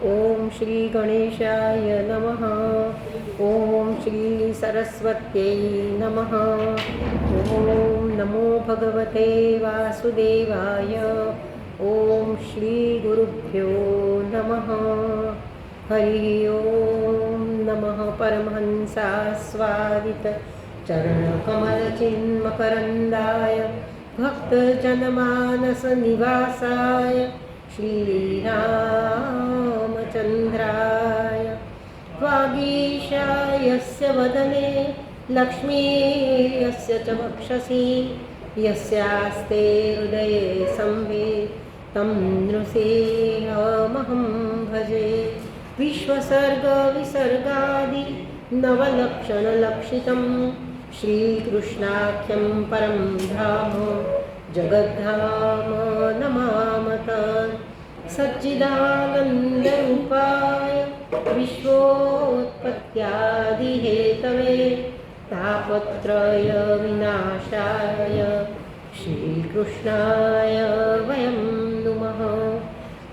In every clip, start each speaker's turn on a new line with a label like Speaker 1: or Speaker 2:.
Speaker 1: ओम श्री गणेशाय नमः। ओम श्री सरस्वत्यै नमः। ओम नमो भगवते वासुदेवाय। ओम श्री गुरुभ्यो नमः। हरि ओम नमः परमहंसास्वादित चरणकमलचिन्मकरन्दाय भक्तजनमानस निवासाय श्रीरामचन्द्राय वागीशायस्य वदने लक्ष्मीर्यस्य च वक्षसि यस्यास्ते हृदये संवेत् तं नृसिंहमहं भजे। विश्वसर्गविसर्गादि नवलक्षणलक्षितं श्रीकृष्णाख्यं परं धाम जगद्धाम नमामः। सच्चिदानन्दरूपाय विश्वोत्पत्त्यादिहेतवे तापत्रय विनाशाय श्रीकृष्णाय वयं नुमः।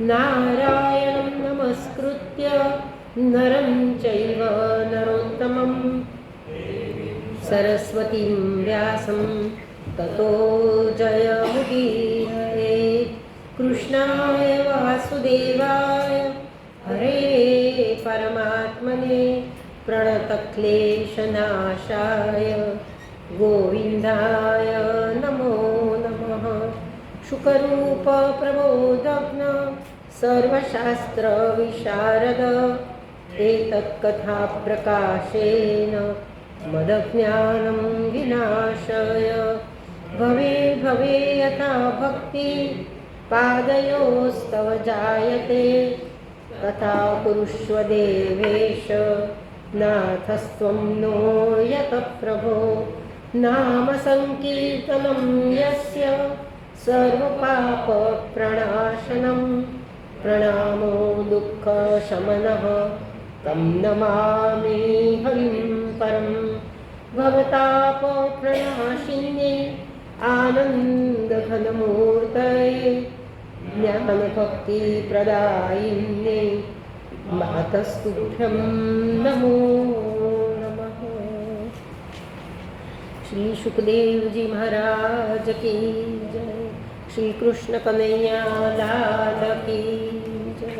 Speaker 1: नारायणं नमस्कृत्य नरं चैव नरोत्तमं सरस्वतीं व्यासं ततो जयमुदीरये। कृष्णाय वासुदेवाय हरे परमात्मने प्रणतक्लेशनाशाय गोविन्दाय नमो नमः। शुकरूप प्रबोधज्ञ सर्वशास्त्रविशारद एतत्कथाप्रकाशेन मदज्ञानं विनाशय। भवे भवे यथा भक्ति पादयोस्तव जायते तथा कुरुष्व देवेश नाथस्त्वं नो यतः प्रभो। नाम संकीर्तनं यस्य सर्वपापप्रणाशनं प्रणामो दुःखशमनः तं नमामि हरिं परं। भवतापप्रणाशिन्ये आनन्दघनमूर्तये ज्ञानभक्तिप्रदायिन्ये मातस्तुभ्यं नमो नमः। श्री सुखदेव जी महाराज की जय। श्री कृष्ण कन्हैया लाल की जय।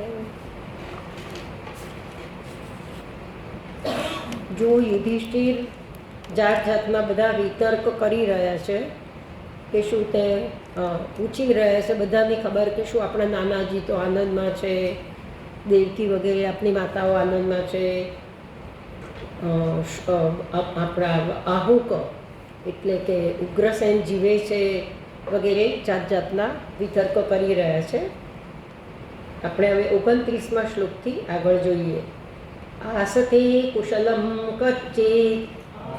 Speaker 1: जो युधिष्ठिर જાત જાતના બધા વિતર્ક કરી રહ્યા છે કે શું તે પૂછી રહ્યા છે બધાની ખબર કે શું આપણા નાનાજી તો આનંદમાં છે, દેવકી વગેરે આપણી માતાઓ આનંદમાં છે, આપણા આહુક એટલે કે ઉગ્રસેન જીવે છે વગેરે જાત જાતના વિતર્કો કરી રહ્યા છે. આપણે હવે 29મા શ્લોકથી આગળ જોઈએ. આસતે કુશલમ કચ્ચિત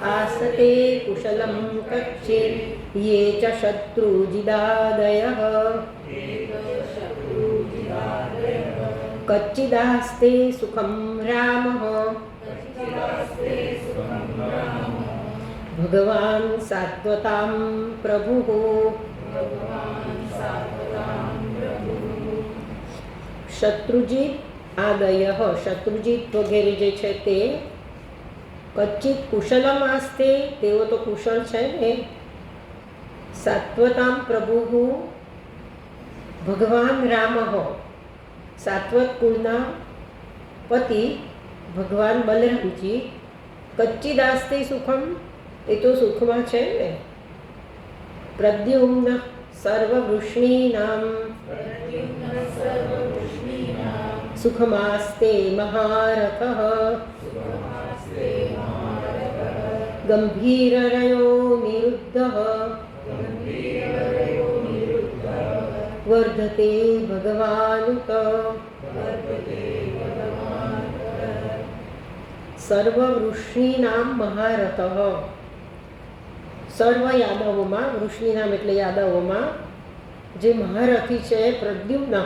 Speaker 1: आसते कुशलं कच्चित् ये च शत्रुजिदादयः कच्चिदास्ते सुखं रामः भगवान् सात्वतां प्रभुः. शत्रुजित आदयः शत्रुजित वगैरे जे છે તે કચ્ચિત કુશલમ આસ્તે તેઓ તો કુશળ છે ને. સાત્વતામ પ્રભુ ભગવાન રામ સાત્વત કુળના પતિ ભગવાન બલરામજી. કચ્ચિદાસ્તે સુખમ એ તો સુખમાં છે ને. પ્રદ્યુમ્ન સર્વવૃષ્ણીનામ સુખમાસ્તે મહારથઃ ગંભીરરયો નિરુદ્ધઃ વર્ધતે ભગવાનુત. સર્વવૃષ્ણીનામ મહારથઃ સર્વ યાદવોમાં વૃષ્ણીનામ એટલે યાદવોમાં જે મહારથી છે પ્રદ્યુમ્ન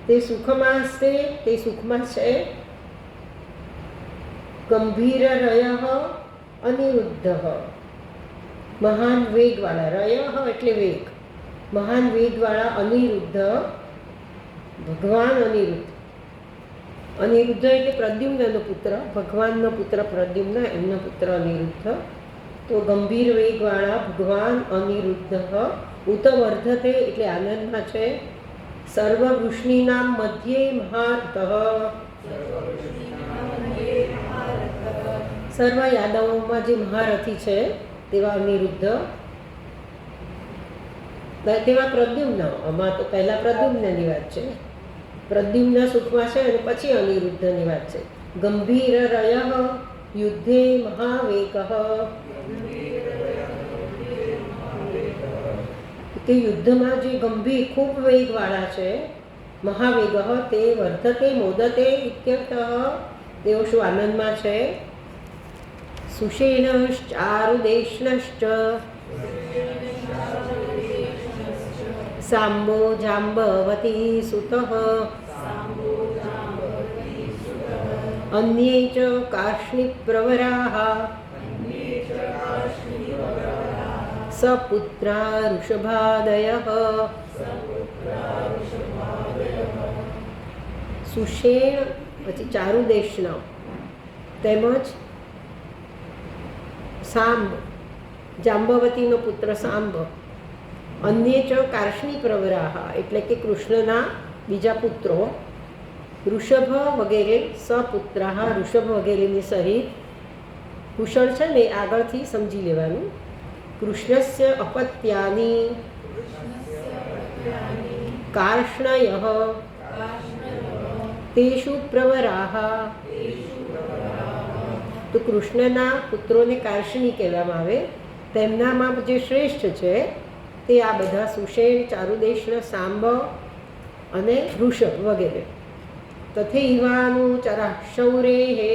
Speaker 1: તે સુખમાસ્તે તે સુખમાં છે. ગંભીરરય અનિરુદ્ધ મહાન વેગવાળા. રય એટલે વેગ. મહાન વેગવાળા અનિરુદ્ધ ભગવાન અનિરુદ્ધ અનિરુદ્ધ એટલે પ્રદ્યુમ્નનો પુત્ર, ભગવાનનો પુત્ર પ્રદ્યુમ્ન, એમનો પુત્ર અનિરુદ્ધ. તો ગંભીર વેગવાળા ભગવાન અનિરુદ્ધ ઉત વર્ધતે એટલે આનંદમાં છે. સર્વ વૃષ્ણિનામ મધ્યે મહારથ, સર્વ યાદવોમાં જે મહારથી છે તેવા અનિરુદ્ધ, તેવા પ્રદ્યુમ્ન. આમાં તો પહેલા પ્રદ્યુમ્નની વાત છે, પ્રદ્યુમ્ન સુખમાં છે અને પછી અનિરુદ્ધની વાત છે. ગંભીર રય યુદ્ધે મહાવેગ, કે યુદ્ધમાં જે ગંભીર ખૂબ વેગવાળા છે, મહાવેગ તે વર્ધતે મોદતે ઇત્યર્થ, તેઓ શું આનંદમાં છે. સુષેણશ્ચારુદેષ્ણશ્ચ સાંબો જાંબવતી સુતઃ અન્યે ચ કાર્ષ્ણિપ્રવરાઃ સપુત્રા ઋષભાદયઃ. સુષેણ પછી ચારુદેશના તેમજ સાંબ જાંબવતીનો પુત્ર સાંબ, અન્ય ચ કાર્ષ્ણી પ્રવરાહ એટલે કે કૃષ્ણના બીજા પુત્રો, ઋષભ વગેરે સપુત્રાહ ઋષભ વગેરેની સહિત. કુશળ છે ને આગળથી સમજી લેવાનું. કૃષ્ણસ્ય અપત્યાની કાર્ષ્ણયઃ તેષુ પ્રવરાહ, તો કૃષ્ણના પુત્રોને કાર્ષ્ણી કહેવામાં આવે, તેમનામાં જે શ્રેષ્ઠ છે તે આ બધા સુષેણ, ચારુદેશન, સાંબ અને ઋષભ વગેરે. તથૈવાનુચરઃ શૌરેહે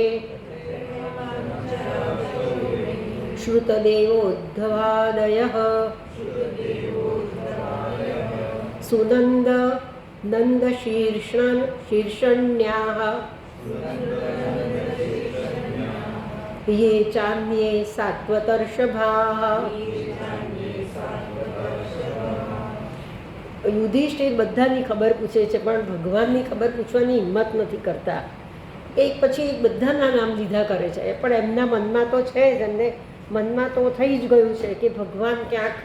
Speaker 1: શ્રુતદેવોદ્ધવાદયઃ સુનંદ નંદ શીર્ષણ્યાઃ યે ચાન્યે સાત્વતર્ષભાઃ. યુધિષ્ઠિર બધાની ખબર પૂછે છે પણ ભગવાનની ખબર પૂછવાની હિંમત નથી કરતા. એક પછી એક બધાના નામ લીધા કરે છે, પણ એમના મનમાં તો છે જ, એમને મનમાં તો થઈ જ ગયું છે કે ભગવાન ક્યાંક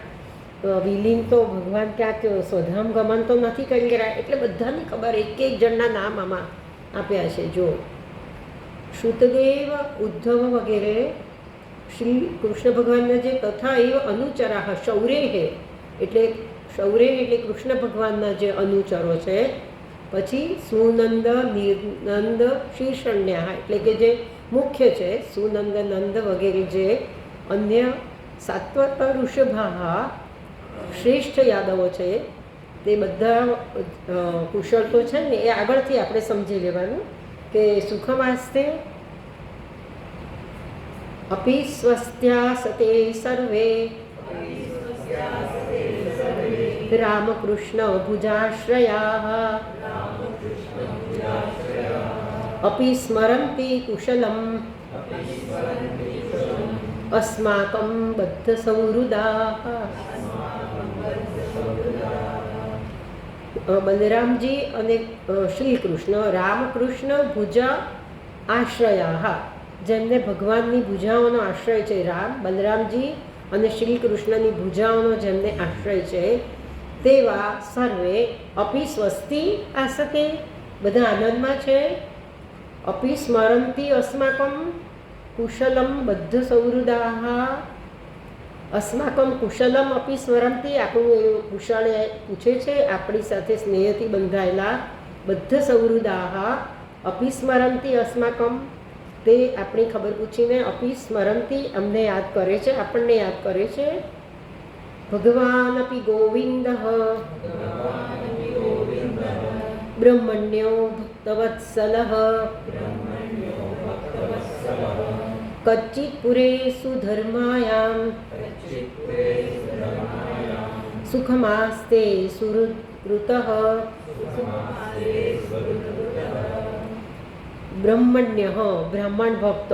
Speaker 1: વિલીન, તો ભગવાન ક્યાંક સ્વધામ ગમન તો નથી કરી રહ્યા. એટલે બધાની ખબર એક એક જણના નામ આમાં આપ્યા છે. જો શ્રુતદેવ, ઉદ્ધવ વગેરે શ્રી કૃષ્ણ ભગવાનના જે તથા એવ અનુચરાહ શૌરેહે એટલે શૌર્ય એટલે કૃષ્ણ ભગવાનના જે અનુચરો છે. પછી સુનંદ નિર્નંદ શીર્ષણ્યા એટલે કે જે મુખ્ય છે, સુનંદ નંદ વગેરે જે અન્ય સાત્વત ઋષભા શ્રેષ્ઠ યાદવો છે, તે બધા કુશળ તો છે ને. એ આગળથી આપણે સમજી લેવાનું કે સુખમાસ્તે અપી સ્વસ્ત્યા સતે સર્વે રામકૃષ્ણ ભુજાશ્રયાઃ અપી સ્મરંતિ કુશલમ અસ્માકં બદ્ધ સૌહૃદાઃ. બલરામજી અને શ્રી કૃષ્ણ રામકૃષ્ણ ભુજા આશ્રયાઃ, જેમને ભગવાનની ભુજાઓનો આશ્રય છે. રામ, બલરામજી અને શ્રી કૃષ્ણની ભુજાઓનો જેમને આશ્રય છે તેવા સર્વે અપી સ્વસ્તિ આસતે બધા આનંદમાં છે. અપી સ્મરંતિ અસ્માકમ કુશલમ બદ્ધ સૌહૃદાઃ. અસ્માકમ કુશલમ અપી સ્મરંતિ આપણું કુશળ પૂછે છે, આપણી સાથે સ્નેહથી બંધાયેલા બદ્ધ સૌહૃદાઃ અપી સ્મરંતિ અસ્માકમ, તે આપણી ખબર પૂછીને અપી સ્મરંતિ અમને યાદ કરે છે, આપણને યાદ કરે છે. ભગવાન અપી ગોવિંદ બ્રહ્મણ્યો ભક્તવત્સલ કચ્ચિત પુરે સુધર્માયામ સુખમાસ્તે સુહૃત બ્રહ્મણ્ય બ્રાહ્મણ ભક્ત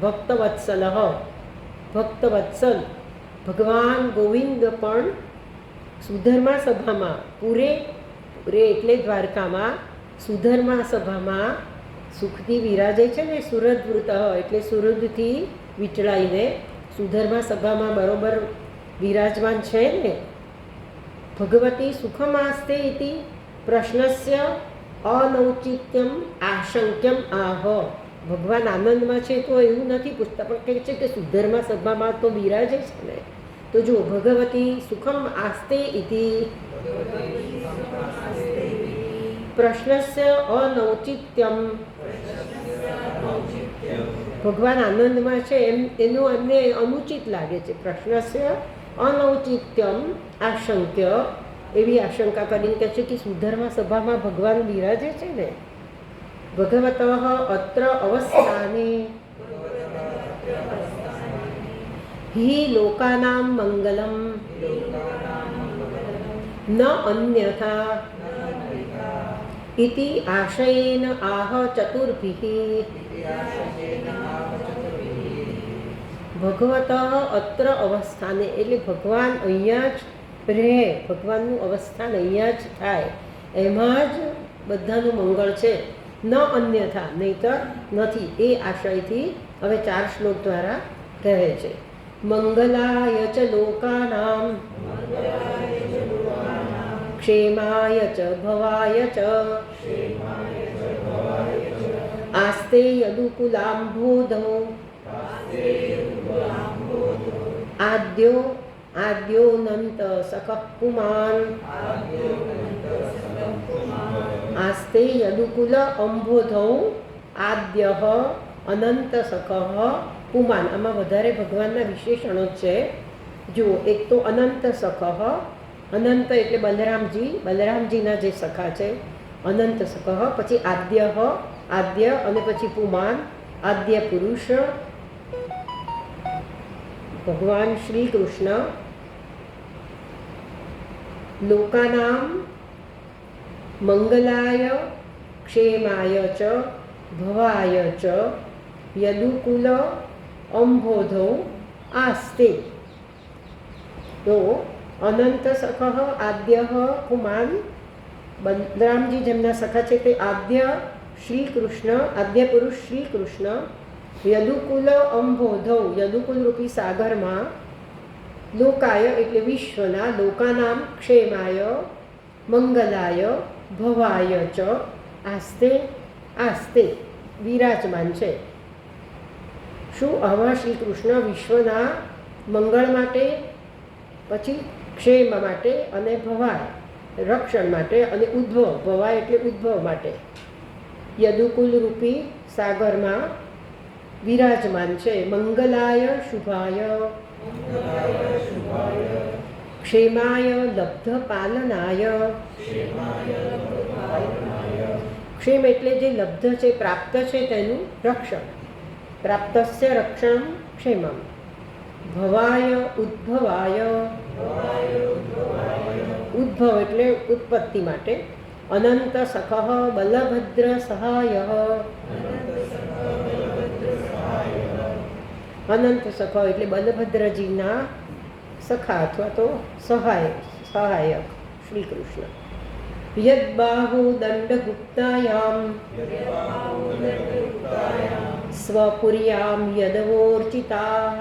Speaker 1: ભક્તવત્સલ ભક્તવત્સલ ભગવાન ગોવિંદ પણ સુધર્મા સભામાં પુરે પુરે એટલે દ્વારકામાં સુધર્મા સભામાં સુખથી વિરાજે છે ને સુહૃદવૃત એટલે સુહૃદથી વિચળાઈને સુધર્મા સભામાં બરોબર વિરાજમાન છે ને. ભગવતી સુખમાસ્તે ઇતિ પ્રશ્નસ્ય અનૌચિત્યમ આશંક્યમ આહ. ભગવાન આનંદમાં છે તો એવું નથી પૂછતા, પણ કહે છે કે સુધર્મા સભામાં તો બિરાજે છે ને. તો જો ભગવતી સુખમ આસ્તે ઇતિ પ્રશ્નસ્ય અનૌચિત્યમ, ભગવાન આનંદમાં છે એનું એમને અનુચિત લાગે છે. પ્રશ્નસ્ય અનૌચિત્યમ આશંક્ય, એવી આશંકા કરીને કહે છે કે સુધર્મા સભામાં ભગવાન બિરાજે છે ને. ભગવતઃ અત્ર અવસ્થાને હિ લોકાનામ મંગલમ ન અન્યથા ઇતિ આશયેન આહ ચતુર્ભિઃ. ભગવતઃ અત્ર અવસ્થાને એટલે ભગવાન અહીંયા જ રહે, ભગવાનનું અવસ્થાન અહીંયા જ થાય, એમાં જ બધાનું મંગળ છે. ન અન્યથા, નહીતર નથી. એ આશયથી હવે 4 શ્લોક દ્વારા કહે છે. મંગલાય ચ લોકાનામ ક્ષેમાય ચ ભવાય ચ આસ્તે યદુકુલાંભોધો આદ્યોનંત સખઃ પુમાન આસ્તે યદુકુલ અંબોધૌ આદ્યઃ અનંત સખઃ પુમાન. આમાં વધારે ભગવાનના વિશેષણો છે. જુઓ, એક તો અનંત સખઃ, અનંત એટલે બલરામજીના જે સખા છે અનંત સખઃ, પછી આદ્ય અને પછી પુમાન, આદ્ય પુરુષ ભગવાન શ્રી કૃષ્ણ. લોકાનામ મંગલાય ક્ષેમાય ચ ભવાય ચ યદુકુલ અંબોધો આસ્તે. તો અનંત સખઃ આદ્ય પુમાન, બલરામજી જેમના સખા છે તે આદ્ય શ્રી કૃષ્ણ, આદ્ય પુરુષ શ્રી કૃષ્ણ. યદુકુલ અંબોધૌ, યદુકુલ રૂપી સાગરમાં, લોકાય એટલે વિશ્વના, લોકાનામ ક્ષેમાય મંગલાય ભવાય ચ આસ્તે વિરાજમાન છે. શું? આવા શ્રી કૃષ્ણ વિશ્વના મંગળ માટે, પછી ક્ષેમ માટે અને ભવાય રક્ષણ માટે અને ઉદ્ભવ, ભવાય એટલે ઉદ્ભવ માટે યદુકુલ રૂપી સાગરમાં વિરાજમાન છે. મંગલાય શુભાય ક્ષેમાય લબ્ધ પાલનાય. ક્ષેમ એટલે જે લબ્ધ છે, પ્રાપ્ત છે તેનું રક્ષણ, પ્રાપ્તસ્ય રક્ષણમ ક્ષેમમ. ભવાય ઉદ્ભવાય, ઉદ્ભવ એટલે ઉત્પત્તિ માટે. અનંત સખઃ બલભદ્ર સહાય, અનંત સખઃ એટલે બલભદ્રજીના સખા અથવા તો સહાયક શ્રી કૃષ્ણ. યદ્બાહુ દંડગુપ્તાયામ સ્વપુર્યામ યદવોર્ચિતાઃ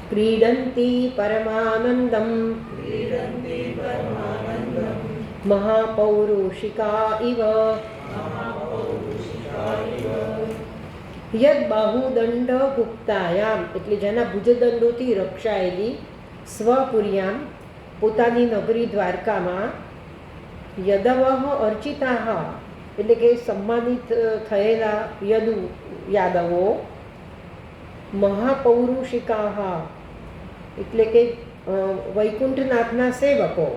Speaker 1: ક્રીડન્તિ પરમાનંદમ મહાપૌરુષિકા ઇવ. યદ બાહુદંડ ગુપ્તાયામ એટલે જેના ભુજદંડોથી રક્ષાયેલી, સ્વપુર્યામ પોતાની નગરી દ્વારકામાં, યદવઃ અર્ચિતાઃ એટલે કે સન્માનિત થયેલા યાદવો, મહાપૌરુષિકાઃ એટલે કે વૈકુંઠનાથના સેવકો,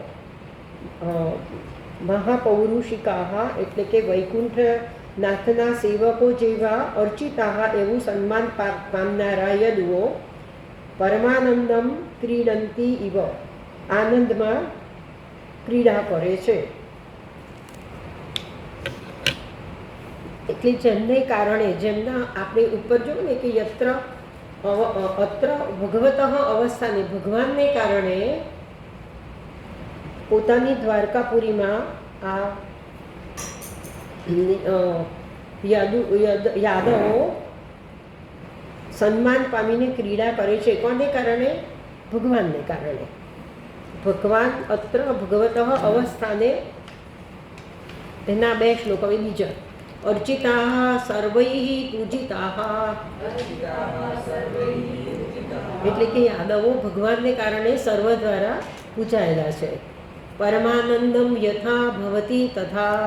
Speaker 1: મહાપૌરુષિકાઃ એટલે કે વૈકુંઠનાથના સેવકો જેવા, અર્ચિતાઃ એવું સન્માન પામનારા યદુઓ, પરમાનંદમ ક્રીડંતી ઇવ આનંદમાં ક્રીડા કરે છે. એટલે જેમને કારણે, જેમના આપણે ઉપર જોયું ને કે અત્ર ભગવતઃ અવસ્થાને, ભગવાનને કારણે પોતાની દ્વારકાપુરીમાં આ યાદવો સન્માન પામીને ક્રીડા કરે છે. કોને કારણે? ભગવાનને કારણે. ભગવાન અત્ર ભગવત અવસ્થાને, એના 2 શ્લોક. હવે બીજા અર્ચિતા સર્વૈ પૂજિતા, એટલે કે યાદવો ભગવાનને કારણે સર્વ દ્વારા પૂજાયેલા છે. પરમાનંદમ યથા ભવતી તથા,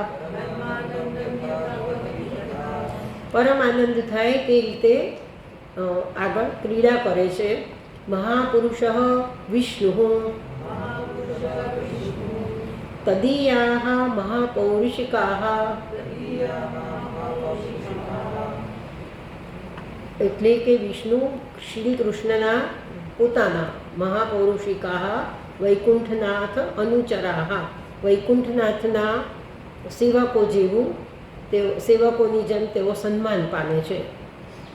Speaker 1: પરમ આનંદ થાય તે રીતે આગળ ક્રીડા કરે છે. મહાપુરુષ વિષ્ણુ તદીયા મહાપૌરુષિકા, એટલે કે વિષ્ણુ શ્રી કૃષ્ણના પોતાના મહાપૌરુષિકા વૈકુંઠનાથ અનુચરાહ, વૈકુંઠનાથના સેવકો જેવું, તેઓ સેવકોની જેમ તેઓ સન્માન પામે છે.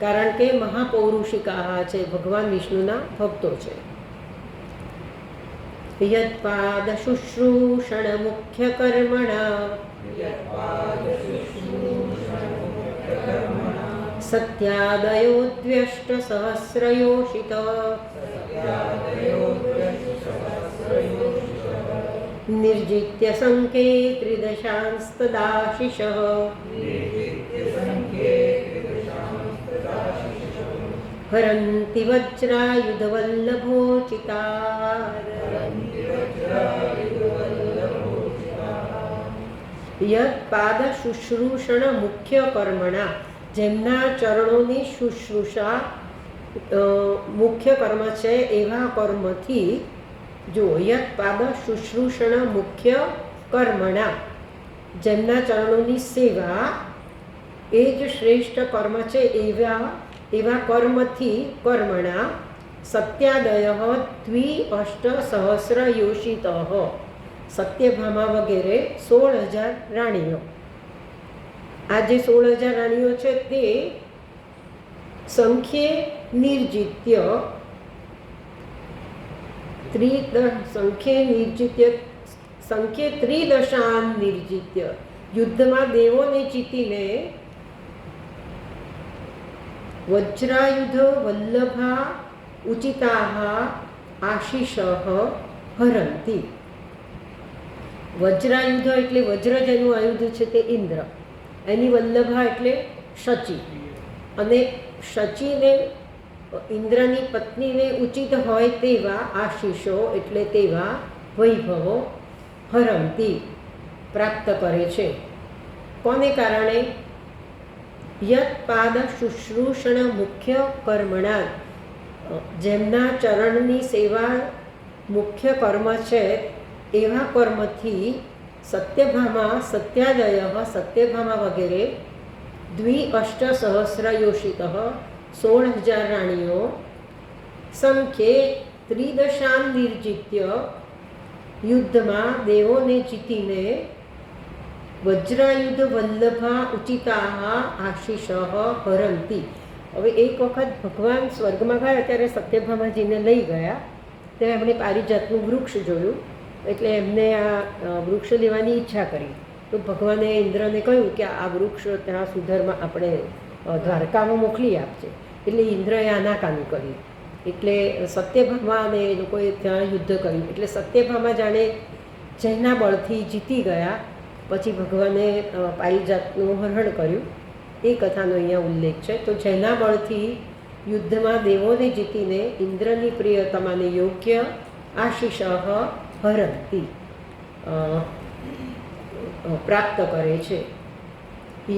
Speaker 1: કારણ કે મહાપૌરુષિકા છે, ભગવાન વિષ્ણુના ભક્તો છે. યત્પાદ શુશ્રૂષણ મુખ્ય કર્મણા સત્યાદયોદ્વ્યષ્ટ સહસ્રયોષિત નિર્જિત્ય સંકે ત્રિદશાંસ્તદાશિષ હરંતિ વજ્રાયુધવલ્લભોચિતા. યદ પાદ શુશ્રૂષણ મુખ્ય કર્મણા, જેમના ચરણોની શુશ્રૂષા મુખ્ય કર્મ છે એવા કર્મથી. જો યદ પાદ શુશ્રૂષણ મુખ્ય કર્મણા, જેમના ચરણોની સેવા એ જ શ્રેષ્ઠ કર્મ છે એવા કર્મથી. કર્મણા સત્યાદય દ્વિઅષ્ટ સહસ્ર યોષિત, સત્યભામા વગેરે 16,000 રાણીઓ. આ જે 16,000 રાણીઓ છે તે સંખ્યે નિર્જિત્ય, સંખ્યે ત્રિદશાન નિર્જિત્ય, યુદ્ધમાં દેવોને જીતીને વજ્રાયુધ વલ્લભા ઉચિતા આશીષ હરંતિ. વજ્રાયુધ એટલે વજ્ર જેનું આયુધ છે તે ઇન્દ્ર, એની વલ્લભા એટલે શચી, અને શચીને ઇન્દ્રની પત્નીને ઉચિત હોય તેવા આશીષો એટલે તેવા વૈભવો હરંતિ પ્રાપ્ત કરે છે. કોને કારણે? યત પાદ શુશ્રૂષણ મુખ્ય કર્મણા, જેમના ચરણની સેવા મુખ્ય કર્મ છે એવા કર્મથી. સત્યભામા સત્યાદય, સત્યભામા વગેરે દ્વિઅષ્ટ સહસ્ર યોષિત, 16,000 રાણીઓ. સંખ્યે ત્રિદશાન નિર્જિત્ય, યુદ્ધમાં દેવોને જીતીને વજ્રાયુધ વલ્લભા ઉચિતા આશીષ હરંતિ. હવે એક વખત ભગવાન સ્વર્ગમાં ગયા ત્યારે સત્યભામાજીને લઈ ગયા, ત્યાં એમણે પારિજાતનું વૃક્ષ જોયું, એટલે એમને આ વૃક્ષ લેવાની ઈચ્છા કરી. તો ભગવાને ઇન્દ્રને કહ્યું કે આ વૃક્ષ ત્યાં સુધરમાં આપણે દ્વારકામાં મોકલી આપશે. એટલે ઇન્દ્રએ આનાકાની કરી. એટલે સત્યભામા અને એ લોકોએ ત્યાં યુદ્ધ કર્યું. એટલે સત્યભામા જાણે જેના બળથી જીતી ગયા. પછી ભગવાને પારિજાતનું હરણ કર્યું. એ કથાનો અહીંયા ઉલ્લેખ છે. તો જેના બળથી યુદ્ધમાં દેવોને જીતીને ઇન્દ્રની પ્રિયતમાને યોગ્ય આશીષ હરંતિ પ્રાપ્ત કરે છે.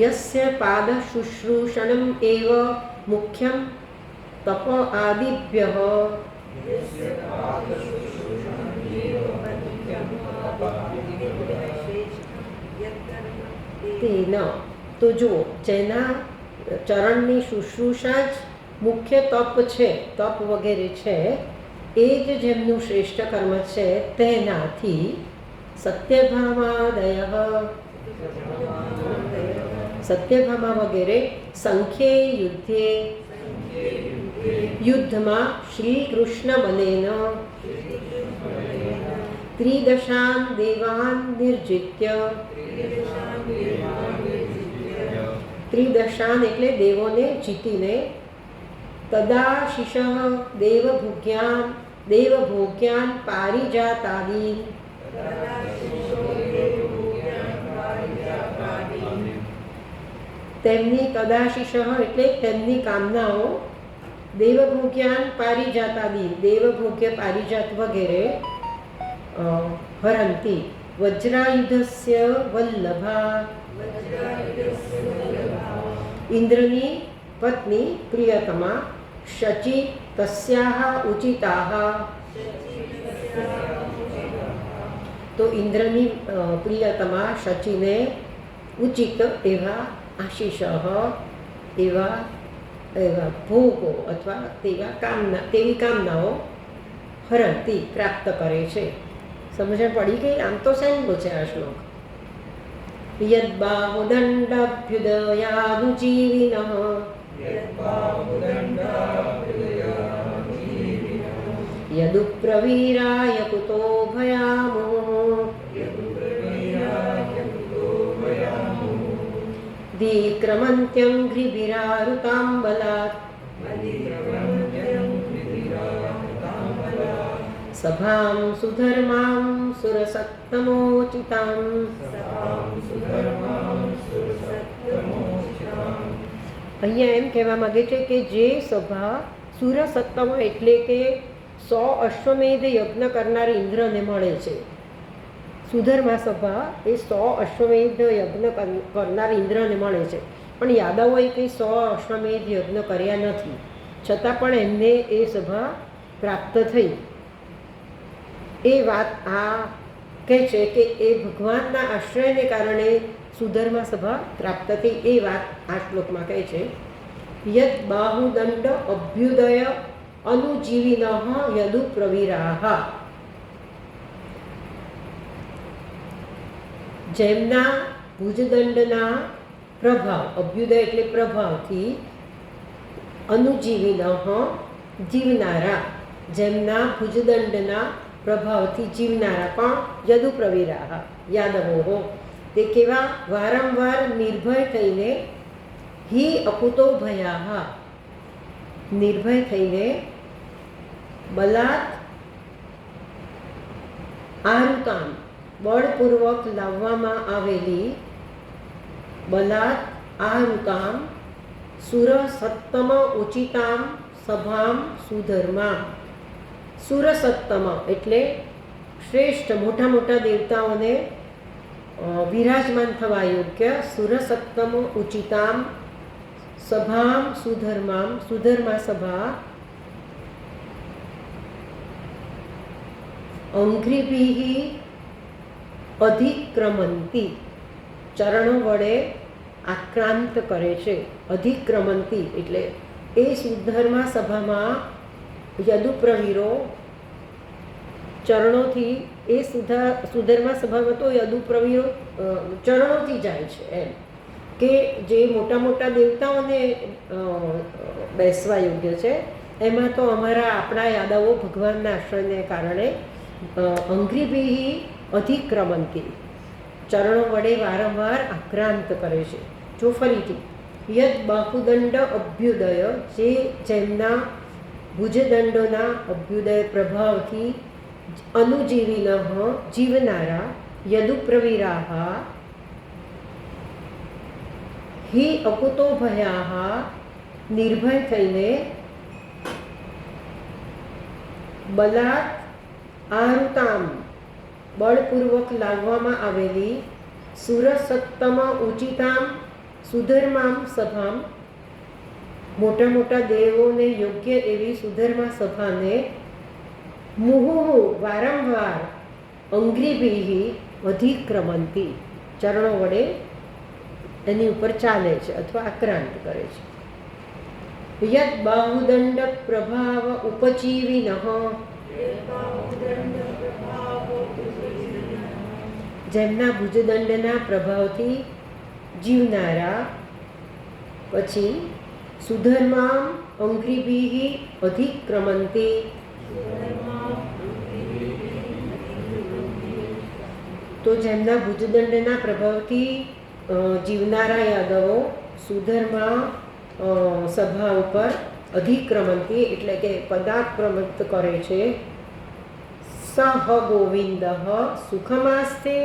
Speaker 1: યસ્ય પાદ શુશ્રૂષણમ એવ મુખ્યમ તપ આદિભ્યઃ તેન. તો જુઓ, જેના ચરણની શુશ્રૂષા જ મુખ્ય તપ છે, તપ વગેરે છે, એ જ જેમનું શ્રેષ્ઠ કર્મ છે તેનાથી સત્યભામા વગેરે સંખ્યે યુદ્ધે, યુદ્ધમાં શ્રી કૃષ્ણ બનેન ત્રિદશાન દેવાન નિર્જિત્ય ત્રિદશાન એટલે દેવોને જીતીને, તદાશિષ દેવભોગ્યાન પારિજાતાદીન, તેમની તદાશિષ એટલે તેમની કામનાઓ, દેવભોગ્યાન પારિજાતાદીન દેવભોગ્ય પારિજાત વગેરે, હરંતી વજ્રાયુધસ્ય વલ્લભા, ઇન્દ્રની પત્ની પ્રિયતમા, શચિ તસ્યાહ ઉચિતાહ, તો ઇન્દ્રની પ્રિયતમા શચિને ઉચિત એવા આશીષ, એવા ભોગો અથવા તેવી કામનાઓ હરંતી પ્રાપ્ત કરે છે. સમજણ પડી ગઈ? આમ તો સહેલો છે આ શ્લોક. યદ્બાહુદંડાભ્યુદયાનુજીવિનઃ યદુપ્રવીરાય કુતો ભયામુઃ ધીક્રમન્ત્યંઘ્રિભિરારુતામ્બલાत् સભાં સુધર્માં સુરસત્તમોચિતાં. અહીંયા એમ કહેવા માગે છે કે જે સભા સુરસત્તમ એટલે કે 100 અશ્વમેધ યજ્ઞ કરનાર ઇન્દ્રને મળે છે. સુધર્મા સભા એ 100 અશ્વમેધ યજ્ઞ કરનાર ઇન્દ્રને મળે છે. પણ યાદવોએ કંઈ 100 અશ્વમેધ યજ્ઞ કર્યા નથી, છતાં પણ એમને એ સભા પ્રાપ્ત થઈ. એ વાત આ કહે છે કે એ ભગવાનના આશ્રયને કારણે સુધર્મા સભા પ્રાપ્ત થઈ. એ વાત આ શ્લોકમાં કહે છે. યદ બાહુદંડ અભ્યુદય અનુજીવિનઃ યદુપ્રવીરાહ, જેમના ભુજદંડના પ્રભાવ, અભ્યુદય એટલે પ્રભાવથી, અનુજીવિનઃ જીવનારા, જેમના ભુજદંડના પ્રભાવથી જીવનારા પણ યદુપ્રવીરાહ યાદવો, તે કેવા વારંવાર નિર્ભય થઈને, હિ અકુતો ભયાહ નિર્ભય થઈને, બલાત આરુતામ બળપૂર્વક લાવવામાં આવેલી, બલાત આરુતામ સુરસત્તમ ઉચિતામ સભામ સુધર્મામ. સુરસત્તમ એટલે શ્રેષ્ઠ મોટા મોટા દેવતાઓને વિરાજમાન થવા યોગ્ય, સુરસત્તમ ઉચિતામ સભામ સુધર્મામ સુધર્મા સભા, અંઘ્રિભિઃ અધિક્રમંતી ચરણો વડે આક્રાંત કરે છે. અધિક્રમંતી એટલે એ સુધર્મા સભામાં યદુપ્રવીરો ચરણોથી, એ સુધર્મા સભામાં તો યદુપ્રવીરો ચરણોથી જાય છે. એમ કે જે મોટા મોટા દેવતાઓને બેસવા યોગ્ય છે, એમાં તો આપણા યાદવો ભગવાનના આશ્રયને કારણે અંઘ્રિભિઃ અધિક્રમંતી ચરણો વડે વારંવાર આક્રાંત કરે છે. જો ફરીથી, યદ બાહુદંડ અભ્યુદય જેમના ભુજદંડોના અભ્યુદય પ્રભાવથી, અનુજીવિનઃ જીવનારા, યદુપ્રવીરાહ હિ અકુતો ભયાહ નિર્ભય થઈને, બલાત આરુતામ બળપૂર્વક લાવવામાં આવેલી, સુરસત્તમ ઉચિતામ સુધર્મામ સભામ મોટા મોટા દેવોને યોગ્ય એવી સુધર્મા સભાને, મુહુહુ વારંવાર, અંઘ્રિભિઃ અધિક્રમંતી ચરણો વડે એની ઉપર ચાલે છે અથવા આક્રાંત કરે છે. યદ બાહુદંડ પ્રભાવ ઉપજીવિનઃ જેમના ભુજદંડના પ્રભાવથી જીવનારા, પછી સુધર્મામ અંઘ્રિભિઃ અધિક્રમંતી તો જેમના ભુજદંડના પ્રભાવથી જીવનારા યાદવો સુધર્મા સભા ઉપર અધિક્રમંતી એટલે કે પદાક્રમંત કરે છે. સહ ગોવિંદ સુખમાસ્તે,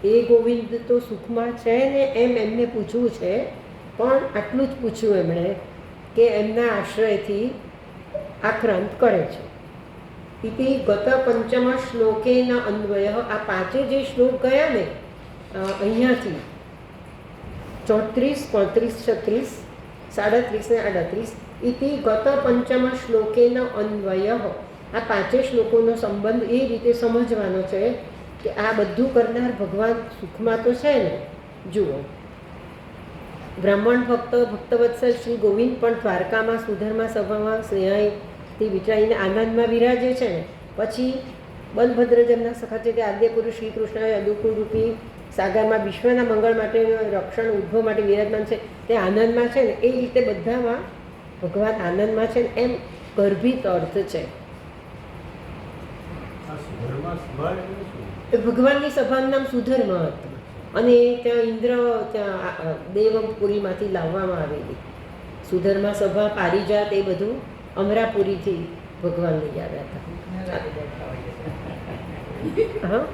Speaker 1: એ ગોવિંદ તો સુખમાં છે ને એમ એમને પૂછવું છે, પણ આટલું જ પૂછ્યું એમણે કે એમના આશ્રયથી આક્રાંત કરે છે. ઇતિ ગત પંચમ શ્લોકેન અન્વય, આ પાંચે જે શ્લોક ગયા ને અહીંયાથી 34, 35, 36, 37 ને 38, ઇતિ ગત પંચમ શ્લોકેન અન્વય, આ પાંચે શ્લોકોનો સંબંધ એ રીતે સમજવાનો છે કે આ બધું કરનાર ભગવાન સુખમાં તો છે ને. જુઓ, બ્રાહ્મણ ભક્તવત્સલ શ્રી ગોવિંદ પણ દ્વારકામાં સુધર્મા સભામાં સ્નેહાથી વિચારીને આનંદમાં વિરાજે છે ને. પછી બલભદ્ર જેમના સખા છે તે આદ્ય પુરુષ શ્રી કૃષ્ણ અદુકુળ રૂપી સાગરમાં વિશ્વના મંગળ માટે રક્ષણ ઉદ્ભવ માટે વિરાજમાન છે, તે આનંદમાં છે ને. એ રીતે બધામાં ભગવાન આનંદમાં છે ને એમ ગર્ભિત અર્થ છે. ભગવાનની સભાનું નામ સુધર્મા હતું અને ત્યાં ઇન્દ્ર ત્યાં દેવપુરીમાંથી લાવવામાં આવેલી સુધર્મા સભા, પારિજાત એ બધું અમરાપુરીથી ભગવાન લઈ આવ્યા હતા. હા,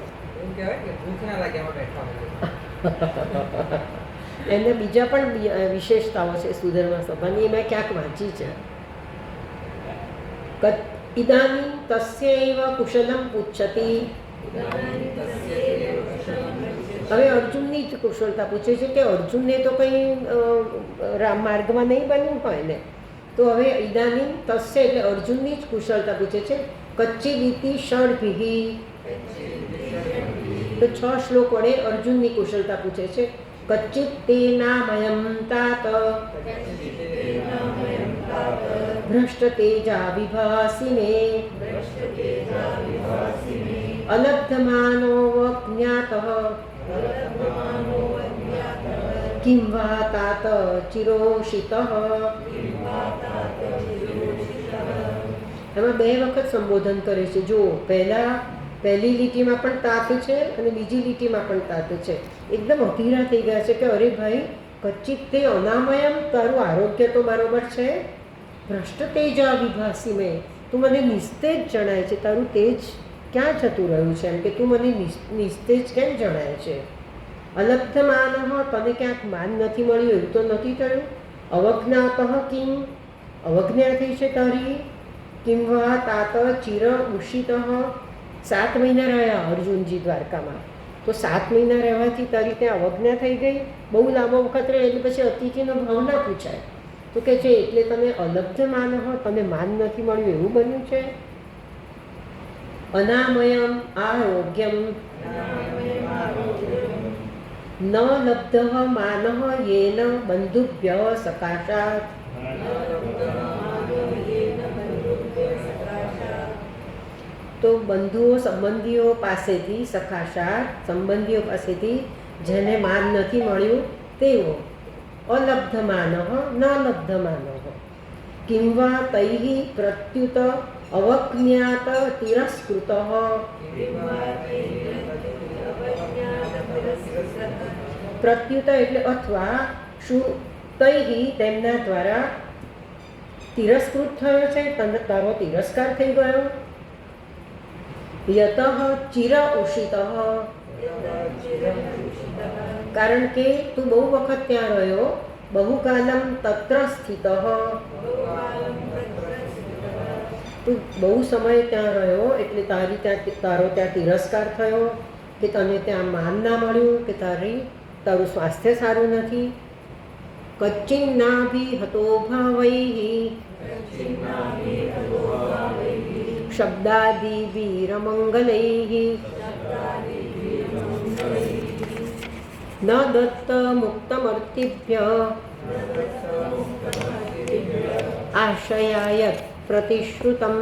Speaker 1: એને બીજા પણ વિશેષતાઓ છે સુધર્મા સભાની, એ મેં ક્યાંક વાંચી છે. ઇદાનીં તસ્યૈવ કુશલમ પુચ્છતી, હવે અર્જુનની જ કુશળતા પૂછે છે કે અર્જુનને તો કંઈ માર્ગમાં નહીં બન્યું હોય ને, તો હવે ઇદાનીં તસ્ય એટલે અર્જુનની જ કુશળતા પૂછે છે. કચ્ચી રીતિ ષડભિહી, તો 6 શ્લોક વડે અર્જુનની કુશળતા પૂછે છે. કચ્ચિત તેનામયં તાત ભ્રષ્ટ તેજા વિભાસિને અલબ્ધમાનો જ્ઞાતઃ કિં વા તાત ચિરોષિતઃ. એમાં 2 વખત સંબોધન કરે છે. જો પહેલી લીટીમાં પણ તાત છે અને બીજી લીટીમાં પણ તાત છે. એકદમ અધીરા થઈ ગયા છે કે અરે ભાઈ, કચ્ચિત તે અનામયમ, તારું આરોગ્ય તો બરોબર છે. ભ્રષ્ટ તેજા વિભાસી મેં, તું મને નિસ્તેજ જણાય છે, તારું તેજ ક્યાં જતું રહ્યું છે એમ કે તું મને નિસ્તેજ કેમ જણાય છે. અલબ્ધમાન, તને ક્યાંક માન નથી મળ્યું એવું તો નથી થયું. અવજ્ઞાતઃ કિમ, અવજ્ઞા થઈ છે તારી. કિમ વા તાત ચિર ઉષિતઃ, 7 મહિના રહ્યા અર્જુનજી દ્વારકામાં, તો 7 મહિના રહેવાથી તારી ત્યાં અવજ્ઞા થઈ ગઈ. બહુ લાંબો વખત રહે એટલે પછી અતિથિનો ભાવ ના પૂછાય. તો કે છે એટલે તમે અલબ્ધ માન હો, તને માન નથી મળ્યું એવું બન્યું છે. અનામયમ આરોગ્યમ ન લબ્ધ માન યેન બંધુભ્ય સકાશાત. તો બંધુઓ સંબંધીઓ પાસેથી, સખાશાત સંબંધીઓ પાસેથી જેને માન નથી મળ્યું તેઓ. અલબ્ધમાન ન લબ્ધમાન. કિં વા તૈઃ પ્રત્યુત અવજ્ઞાત તિરસ્કૃત. પ્રત્યુત એટલે અથવા, શું તૈઃ તેમના દ્વારા તિરસ્કૃત થયો છે, તારો તિરસ્કાર થઈ ગયો. યતઃ ચિર ઉષિતઃ, કારણ કે તું બહુ વખત ત્યાં રહ્યો. બહુકાલમ તત્ર સ્થિતઃ, તું બહુ સમય ત્યાં રહ્યો એટલે તારો ત્યાં તિરસ્કાર થયો કે તને ત્યાં માન ના મળ્યું કે તારું સ્વાસ્થ્ય સારું નથી. કચ્ચિન્નાભિ હતો ભાવૈઃ શબ્દાદિ વીરમંગલૈઃ ન દત્ત મુક્તમર્તિભ્ય આશયાયત પ્રતિશ્રુતમ.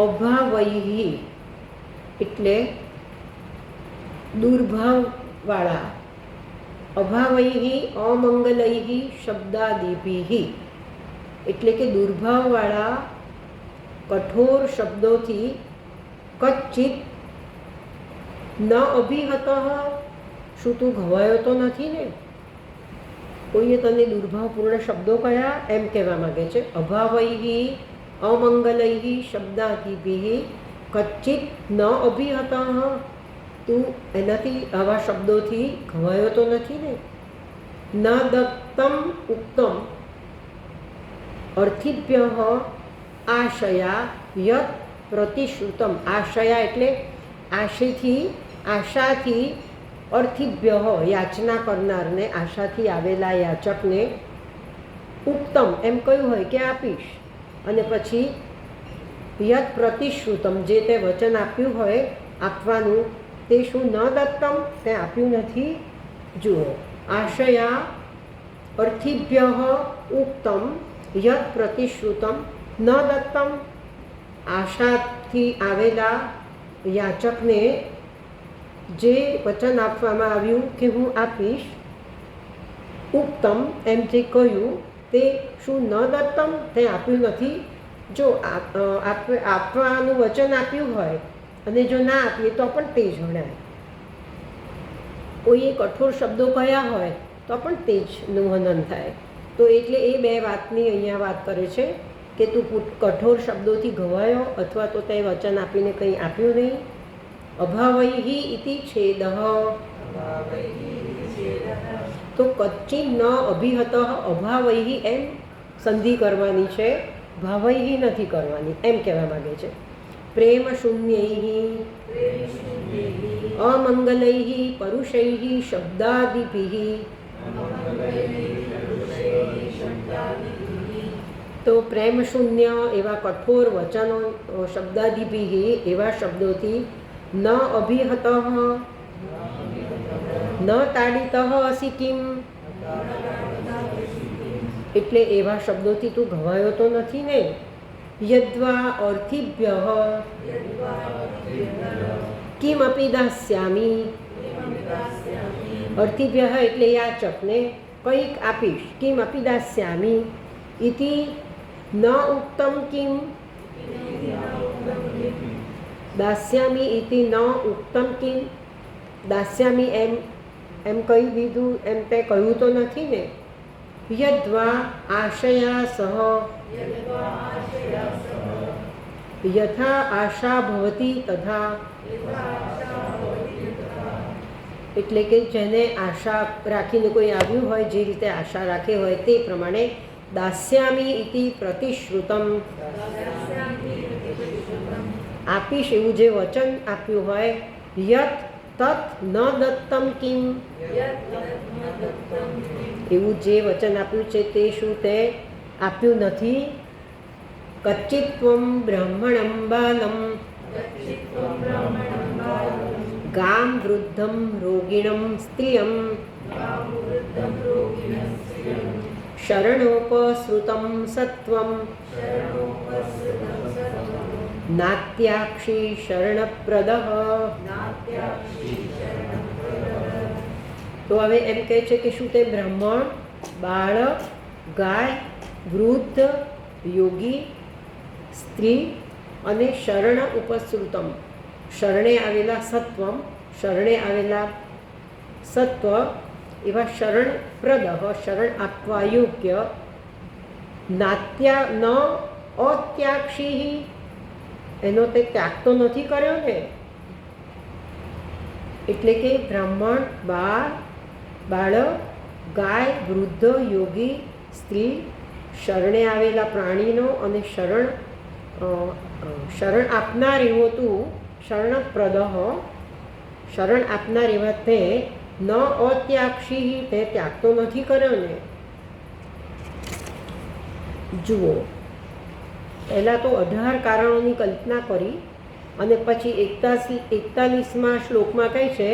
Speaker 1: અભાવૈઃ એટલે દુર્ભાવવાળા. અભાવૈઃ અમંગલૈઃ શબ્દાદિભિઃ એટલે કે દુર્ભાવવાળા કઠોર શબ્દોથી. કચ્ચિત ન અભિહત, શું તું ઘવાયો તો નથી ને? કોઈએ તને દુર્ભાવપૂર્ણ શબ્દો કયા એમ કહેવા માગે છે. અભાવૈ અમંગલૈ શબ્દાદિભિ કચ્ચિત ન અભિહત, તું એનાથી આવા શબ્દોથી ઘવાયો તો નથી ને? ન દત્તમ ઉક્તમ અર્થિભ્ય આશયા યત પ્રતિશ્રુતમ. આશયા એટલે આશાથી અર્થિભ્ય યાચના કરનારને, આશાથી આવેલા યાચકને ઉક્તમ એમ કહ્યું હોય કે આપીશ, અને પછી યત પ્રતિશ્રુતમ જે તે વચન આપ્યું હોય આપવાનું તે શું ન દત્તમ તે આપ્યું નથી. જુઓ, આશયા અર્થિભ્ય ઉક્તમ યત પ્રતિશ્રુતમ ન દત્તમ, આશાથી આવેલા યાચકને જે વચન આપવામાં આવ્યું કે હું આપીશ, ઉક્તમ એમ જે કહ્યું તે શું ન દત્તમ તે આપ્યું નથી. જો આપવાનું વચન આપ્યું હોય અને જો ના આપીએ તો પણ તે જ ગણાય. કોઈએ કઠોર શબ્દો કયા હોય તો પણ તે જનું હનન થાય. તો એટલે એ બે વાતની અહીંયા વાત કરે છે કે તું કઠોર શબ્દોથી ઘવાયો અથવા તો તે વચન આપીને કંઈ આપ્યું નહીં. અભાવૈ ઇતિ છેદ, તો કચ્ચી ન અભિહત અભાવૈ એમ સંધિ કરવાની છે, ભાવૈ નથી કરવાની એમ કહેવા માગે છે. પ્રેમ શૂન્યૈ અમંગલૈ પરુષૈ શબ્દાદિભિ, તો પ્રેમ શૂન્ય એવા કઠોર વચનો શબ્દાદિભિ એવા શબ્દોથી ન અભિહત ન તાડિત અસી કિમ, એટલે એવા શબ્દોથી તું ઘવાયો તો નથી ને. યદ્વા અર્થિભ્ય કિમપી દાસ્યામિ, અર્થિભ્ય એટલે યાચકને કંઈક આપીશ. કિમપી દાસ્યામિ ઇતિ ન ઉક્તમ કિમ, દાસ્યામી ઇતિ ન ઉક્તમ કિમ, દાસ્યામી એમ કહી દીધું એમ તે કહ્યું તો નથી ને. યદ્વા આશયા સહ યથા આશા ભવતી તથા, એટલે કે જેને આશા રાખીને કોઈ આવ્યું હોય, જે રીતે આશા રાખે હોય તે પ્રમાણે દાસ્યામી ઇતિ પ્રતિશ્રુતમ, આપીશ એવું જે વચન આપ્યું હોય. યત તત ન દત્તમ કિમ, એવું જે વચન આપ્યું છે તે શું તે આપ્યું નથી. કચ્ચિત્વમ બ્રાહ્મણમ બાલમ ગામ વૃદ્ધમ રોગિણમ સ્ત્રિયમ શરણોપસૃતમ સત્વમ નાત્યાક્ષી શરણપ્રદ. તો હવે એમ કહે છે કે શું તે બ્રાહ્મણ, બાળક, ગાય, વૃદ્ધ, યોગી, સ્ત્રી અને શરણ ઉપસૃતમ શરણે આવેલા સત્વમ, શરણે આવેલા સત્વ એવા શરણપ્રદ શરણ આપવા યોગ્ય. નાત્યા ન અત્યાક્ષી, એનો તે ત્યાગ તો નથી કર્યો ને. એટલે કે બ્રાહ્મણ, બાળક, ગાય, વૃદ્ધ, યોગી, સ્ત્રી, શરણે આવેલા પ્રાણીનો અને શરણ આપનાર એવો તું શરણપ્રદ, શરણ આપનાર એવા તે ન અત્યાક્ષી, તે ત્યાગ તો નથી કર્યો ને. જુઓ, પહેલાં તો 18 કારણોની કલ્પના કરી અને પછી 41મા શ્લોકમાં કહે છે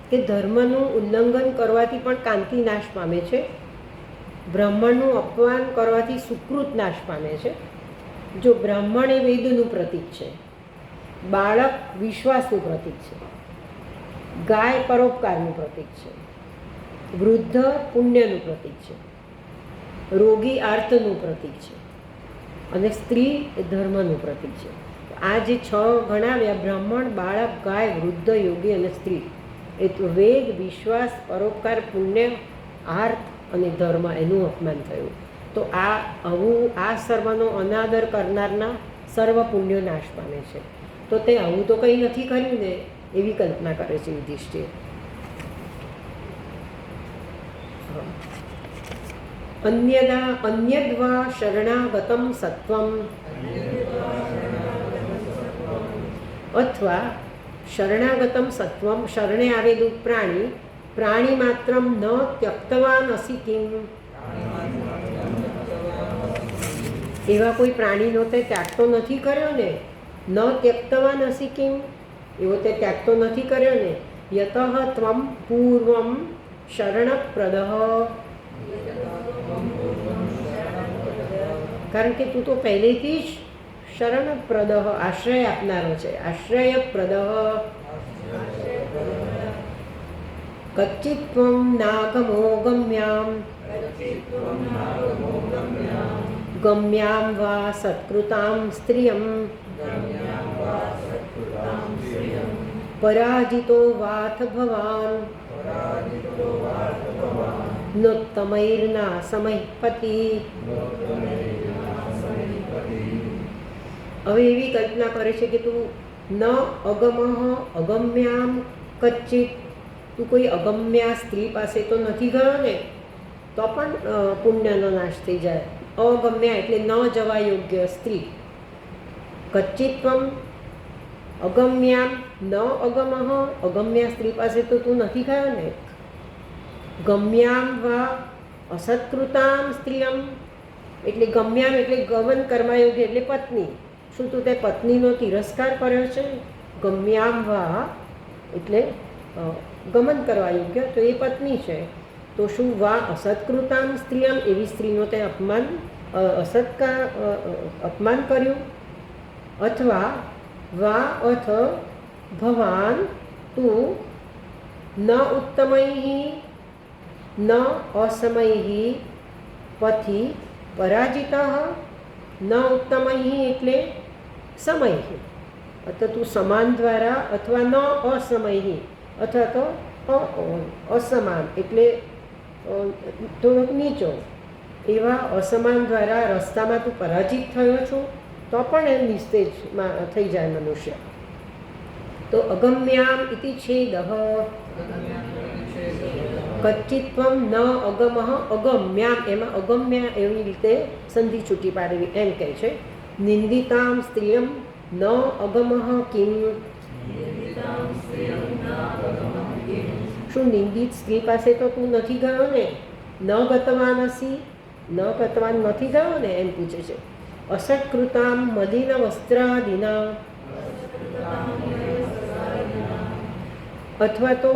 Speaker 1: કે ધર્મનું ઉલ્લંઘન કરવાથી પણ કાંતિ નાશ પામે છે, બ્રાહ્મણનું અપમાન કરવાથી સુકૃત નાશ પામે છે. જો બ્રાહ્મણ એ વેદનું પ્રતીક છે, બાળક વિશ્વાસનું પ્રતીક છે, ગાય પરોપકારનું પ્રતીક છે, વૃદ્ધ પુણ્યનું પ્રતીક છે, રોગી આર્તનું પ્રતીક છે અને સ્ત્રી એ ધર્મનું પ્રતીક છે. આ જે 6 ગણાવ્યા, બ્રાહ્મણ, બાળક, ગાય, વૃદ્ધ, યોગી અને સ્ત્રી, એ તો વેદ, વિશ્વાસ, પરોપકાર, પુણ્ય, આર્થ અને ધર્મ, એનું અપમાન થયું. તો આ સર્વનો અનાદર કરનારના સર્વ પુણ્યો નાશ પામે છે. તો તે આવું તો કંઈ નથી કર્યું ને, એવી કલ્પના કરે છે યુધિષ્ઠિર. અન્યદ્વા શરણાગતમ સત્વમ, અથવા શરણાગતમ સત્વમ, શરણે આવેલું પ્રાણી માત્રમ ન ત્યક્તવાન અસી કિમ, એવા કોઈ પ્રાણીનો તે ત્યાગ તો નથી કર્યો ને. ન ત્યક્તવાન અસી કિમ, એવો તે ત્યાગ તો નથી કર્યો ને. યતઃ ત્વમ પૂર્વમ શરણપ્રદ, કારણ કે તું તો પહેલેથી જ શરણપ્રદ, આશ્રય આપનારો છે. આશ્રયપ્રદ. કચ્ચિત્વમ નાગમો ગમ્યામ, ગમ્યામ વા સત્કૃતામ સ્ત્રિયમ, પરાજિતો વાથ ભવાન, નોત્તમૈર્ના સમયપતિ. હવે એવી કલ્પના કરે છે કે તું ન અગમઃ અગમ્યામ કચ્ચિત, તું કોઈ અગમ્યા સ્ત્રી પાસે તો નથી ગયો ને, તો પણ પુણ્યનો નાશ થઈ જાય. અગમ્યા એટલે ન જવા યોગ્ય સ્ત્રી. કચ્ચિત્વમ અગમ્યામ ન અગમઃ, અગમ્યા સ્ત્રી પાસે તો તું નથી ગયો ને. ગમ્યામ વા અસત્કૃતામ સ્ત્રીયમ, એટલે ગમ્યામ એટલે ગમન કર્મયોગ્ય એટલે પત્ની. શું તું તે પત્નીનો તિરસ્કાર કર્યો છે? ગમ્યામ વા એટલે ગમન કરવા યોગ્ય, તો એ પત્ની છે. તો શું વા અસત્કૃતામ સ્ત્રીયમ, એવી સ્ત્રીનો તે અપમાન કર્યું? અથવા વા અથ ભવાન તું ન ઉત્તમૈ ન અસમૈ પથી પરાજિત, ન ઉત્તમૈ એટલે સમય, અથવા તું સમાન દ્વારા, અથવા ન અસમય અથવા તો અસમાન એટલે થોડોક નીચો, એવા અસમાન દ્વારા રસ્તામાં તું પરાજિત થયો છો, તો પણ એ નિસ્તેજમાં થઈ જાય મનુષ્ય. તો અગમ્યામ ઇતિ છેદઃ, કચ્ચિત્વમ ન અગમઃ અગમ્યામ, એમાં અગમ્યા એવી રીતે સંધિ છૂટી પાડવી એમ કહે છે. નિંદિતામ સ્ત્રીયમ ન અગમઃ કિમ, શું નિંદિત સ્ત્રી પાસે તો તું નથી ગયો ને. ન ગતવાન અસી, ન ગતવાન નથી ગયો ને, એમ પૂછે છે. અસત્કૃતામ મલિન વસ્ત્રાદિના, અથવા તો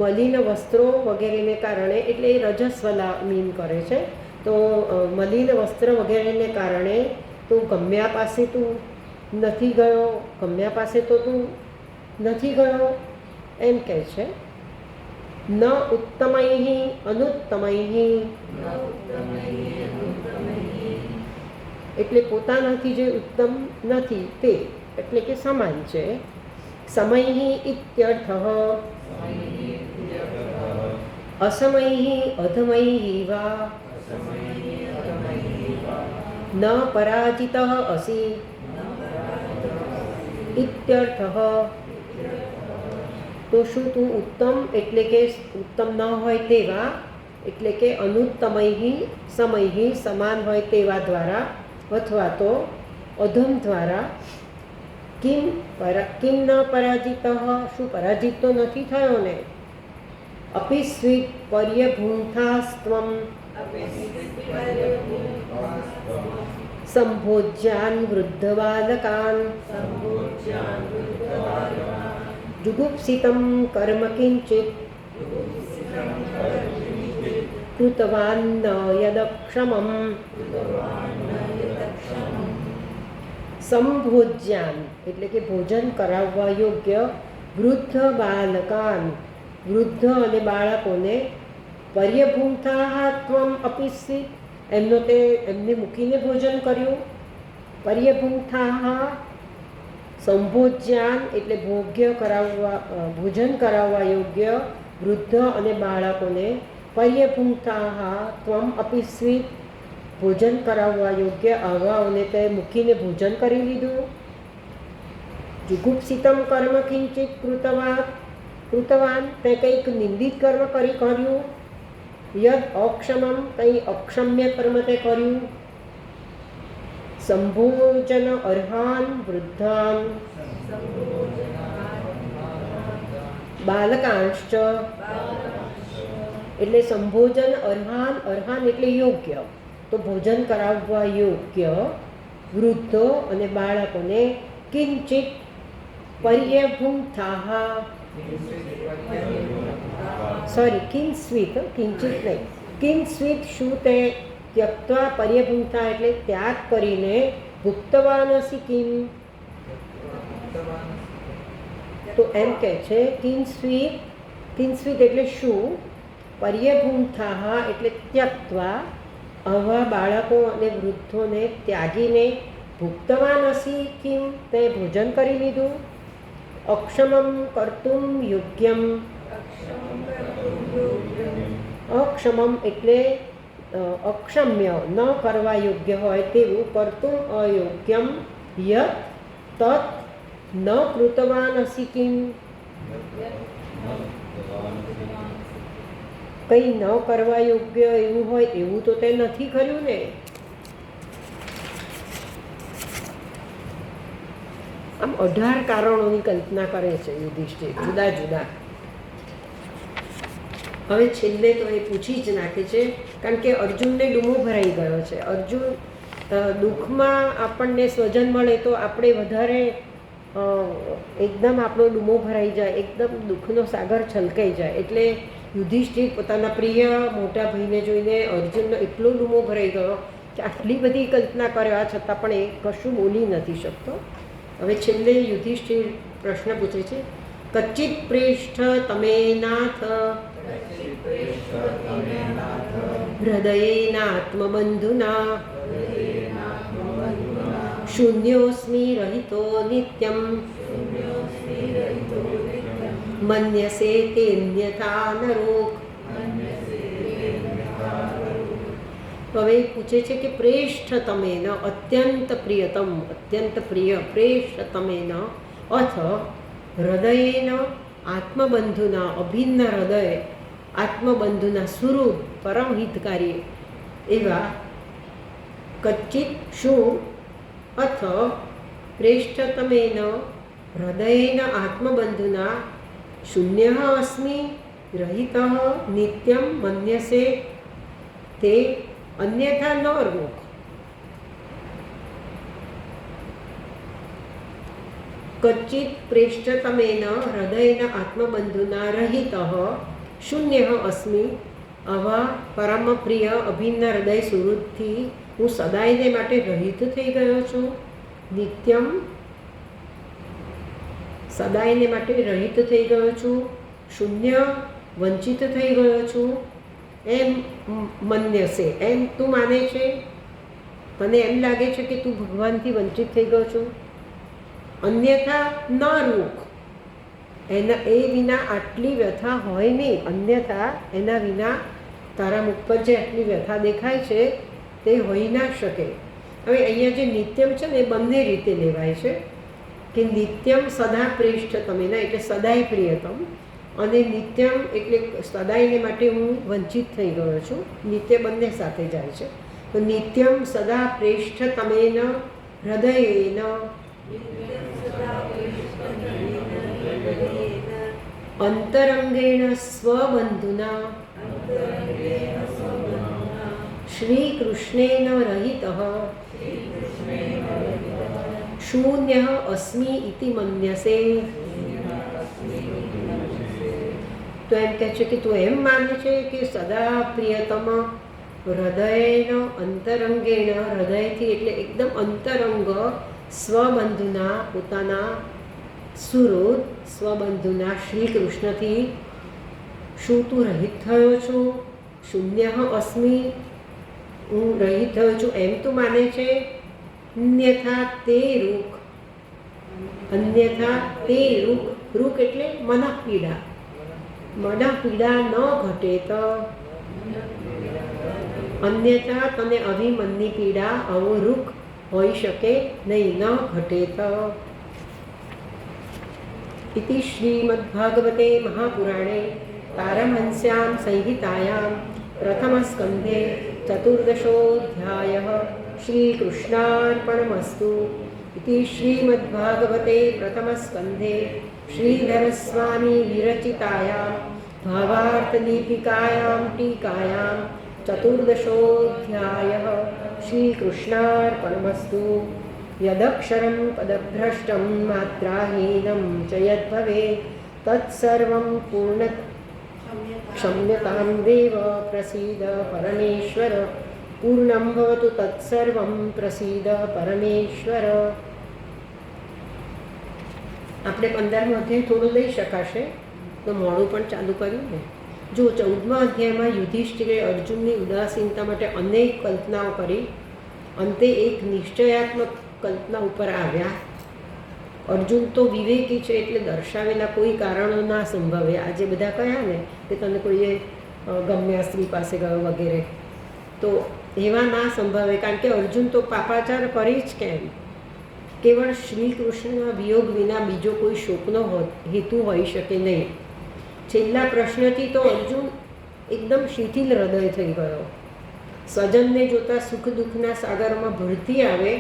Speaker 1: મલિન વસ્ત્રો વગેરેને કારણે, એટલે એ રજસ્વલા મીન કરે છે. તો મલિન વસ્ત્ર વગેરેને કારણે તું ગમ્યા પાસે તું નથી ગયો, ગમ્યા પાસે તો તું નથી ગયો એમ કહે છે. ન ઉત્તમૈ અનુત્તમૈ, એટલે પોતાનાથી જે ઉત્તમ નથી તે, એટલે કે સમાન છે. સમય ઇત્યર્થ, અસમય અધમૈ વા ન પરાજિત અસી ઇત્યર્થ. તો શું તું ઉત્તમ એટલે કે ઉત્તમ ન હોય તેવા, એટલે કે અનુત્તમૈ સમય સમાન હોય તેવા દ્વારા, અથવા તો અધમ દ્વારા કિમ ન પરાજિત, શું પરાજિત તો નથી થયો ને. અપિસ્વિત પર્યભૂંથાસ્ત્વમ સંભોજ્યાન વૃદ્ધબાલકાન, જુગુપ્સિતમ કર્મ કિંચિત કૃતવાન યદક્ષમમ. સંભોજ્યાન એટલે કે ભોજન કરાવવા યોગ્ય, વૃદ્ધ બાલકાન વૃદ્ધ અને બાળકોને, પર્યભૂંથા ત્વમ અપિસ્વિત એમને મૂકીને ભોજન કર્યું. પર્યભૂંથા સંભોજ્યાન એટલે ભોગ્ય કરાવવા ભોજન કરાવવા યોગ્ય વૃદ્ધ અને બાળકોને, પર્યપુંક્તાહ ત્વમ અપી સ્વીત ભોજન કરાવવા યોગ્ય આવાઓને તે મૂકીને ભોજન કરી લીધું. જુગુપ્સિતમ કર્મ કિંચિત કૃતવાન તે કંઈક નિંદિત કર્મ કર્યું. યદ અક્ષમમ કંઈ અક્ષમ્ય કર્મ તે કર્યું. સંભોજન અર્હાન વૃદ્ધાન બાલકાંશ્ચ એટલે સંભોજન અર્હાન એટલે યોગ્ય, તો ભોજન કરાવવા યોગ્ય વૃદ્ધો અને બાળકોને કિંચિત પર્યભુંક્તાહ કિંચિત નહીં, કિંસ્વીત શું તે ત્યક્ત્વા પર્યભુંક્તા એટલે ત્યાગ કરીને, ભુક્તવાનસી કિમ તો એમ કહે છે કિંસ્વીત એટલે શું, પર્યભુંક્તાહ એટલે ત્યક્ત્વા આવા બાળકો અને વૃદ્ધોને ત્યાગીને, ભુક્તવાનસી કિમ તે ભોજન કરી લીધું. અક્ષમમ કર્તુમ યોગ્યમ અક્ષમમ એટલે અક્ષમ્ય ન કરવા યોગ્ય હોય તેવું, કર્તુમ અયોગ્યમ યત તત ન કૃતવાન અસી કિમ કંઈ ન કરવા યોગ્ય એવું હોય એવું તો તે નથી કર્યું ને. આમ 18 કારણોની કલ્પના કરે છે યુધિષ્ઠિર, જુદા જુદા. હવે છેલ્લે તો એ પૂછી જ નાખે છે, કારણ કે અર્જુનને ડૂમો ભરાઈ ગયો છે. અર્જુન દુઃખમાં આપણને સ્વજન મળે તો આપણે વધારે એકદમ આપણો ડૂમો ભરાઈ જાય, એકદમ દુઃખનો સાગર છલકાઈ જાય. એટલે યુધિષ્ઠિર પોતાના પ્રિય મોટા ભાઈને જોઈને અર્જુનનો એટલો ડૂમો ભરાઈ ગયો કે આટલી બધી કલ્પના કરવા છતાં પણ એ કશું બોલી નથી શકતો. હવે છેલ્લે યુધિષ્ઠિર પ્રશ્ન પૂછે છે, કચ્ચિત પ્રેષ્ઠ તમે નાથ હૃદયેનાત્મબંધુના શૂન્યોસ્મિ રહિતો નિત્યમ મન્યસે તેન્યથા નરોક. હવે પૂછે છે કે પ્રેષ્ઠ તમે ન અત્યંત પ્રિયતમ અત્યંત પ્રિય પ્રેષ્ઠ તમે ન અથ હૃદયેન આત્મબંધુના અભિન્ન હૃદય આત્મબંધુના સુરૂપ પરમ હિતકારી એવા કચ્ચિત શું અથ પ્રેષ્ઠતમેન હૃદયેન આત્મબંધુના શૂન્ય અસ્મિ રહિત નિત્યમ મન્યસે તે અન્યથા ન રોક. કચ્ચિત પ્રેષ્ઠતમેન હૃદયેન આત્મબંધુના રહિત શૂન્ય અસ્મિ આવા પરમ પ્રિય અભિન્ન હૃદય સુહૃદથી હું સદાયને માટે રહિત થઈ ગયો છું. નિત્યમ સદાયને માટે રહિત થઈ ગયો છું. શૂન્ય વંચિત થઈ ગયો છું. એમ મન્યસે એમ તું માને છે, તને એમ લાગે છે કે તું ભગવાનથી વંચિત થઈ ગયો છું. અન્યથા ન રૂખ એના એ વિના આટલી વ્યથા હોય નહીં. અન્યથા એના વિના તારા મુખ પર જે આટલી વ્યથા દેખાય છે તે હોઈ ના શકે. હવે અહીંયા જે નિત્યમ છે ને એ બંને રીતે લેવાય છે કે નિત્યમ સદા પ્રેષ્ઠ તમેના એટલે સદાય પ્રિયતમ, અને નિત્યમ એટલે સદાયને માટે હું વંચિત થઈ ગયો છું. નિત્ય બંને સાથે જાય છે. તો નિત્યમ સદા પ્રેષ્ઠ તમેન હૃદયેન અંતરંગેણ સ્વબંધુના શ્રી કૃષ્ણેન રહિત શૂન્ય અસ્મિ ઇતિ મન્યસે. તો એમ કહે છે કે તું એમ માને છે કે સદા પ્રિયતમ હૃદયનો અંતરંગેણ હૃદયથી એટલે એકદમ અંતરંગ સ્વબંધુના પોતાના સુહૃદ સ્વબંધુના શ્રી કૃષ્ણથી શું તું રહિત થયો છું. શૂન્ય અસ્મિ હું રહિત થયો છું એમ તું માને છે. અન્યથા તે રૂખ અન્યથા તે રૂક એટલે મનઃ પીડા, મનઃ પીડા ન ઘટે તો અન્યથા તને અભિમનની પીડા આવો રૂક હોઈ શકે નહીં, ન ઘટે તો. इति श्रीमद्भागवते महापुराणे पारमहंस्यां संहितायां प्रथमस्कन्धे चतुर्दशोऽध्यायः श्रीकृष्णार्पणमस्तु. इति श्रीमद्भागवते प्रथमस्कन्धे श्रीधरस्वामी विरचितायां भावार्थदीपिकायां टीकायां चतुर्दशोऽध्यायः श्रीकृष्णार्पणमस्तु. यदक्षरं पदभ्रष्टं मात्राहीनं च यद्भवेत् तत्सर्वं पूर्णतः क्षम्यतां देव प्रसीद परमेश्वर. पूर्णं भवतु तत्सर्वं प्रसीद परमेश्वर. આપણે 15મો અધ્યાય થોડું લઈ શકાશે તો મોડું પણ ચાલુ કર્યું ને. જો 14મા અધ્યાયમાં યુધિષ્ઠિરે અર્જુનની ઉદાસીનતા માટે અનેક કલ્પનાઓ કરી, અંતે એક નિશ્ચયાત્મક કલ્પના ઉપર આવ્યા. અર્જુન તો વિવેકી છે એટલે દર્શાવેલા કોઈ કારણો ના સંભવે. આજે બધા કહ્યા ને કે તને કોઈએ ગમ્યા, સ્ત્રી પાસે ગયો વગેરે, તો એવા ના સંભવે, કારણ કે અર્જુન તો પાપાચાર કરી જ કેમ. કેવળ શ્રી કૃષ્ણના વિયોગ વિના બીજો કોઈ શોકનો હેતુ હોઈ શકે નહીં. છેલ્લા પ્રશ્નથી તો અર્જુન એકદમ શિથિલ હૃદય થઈ ગયો. સ્વજનને જોતા સુખ દુઃખના સાગરમાં ભળતી આવે,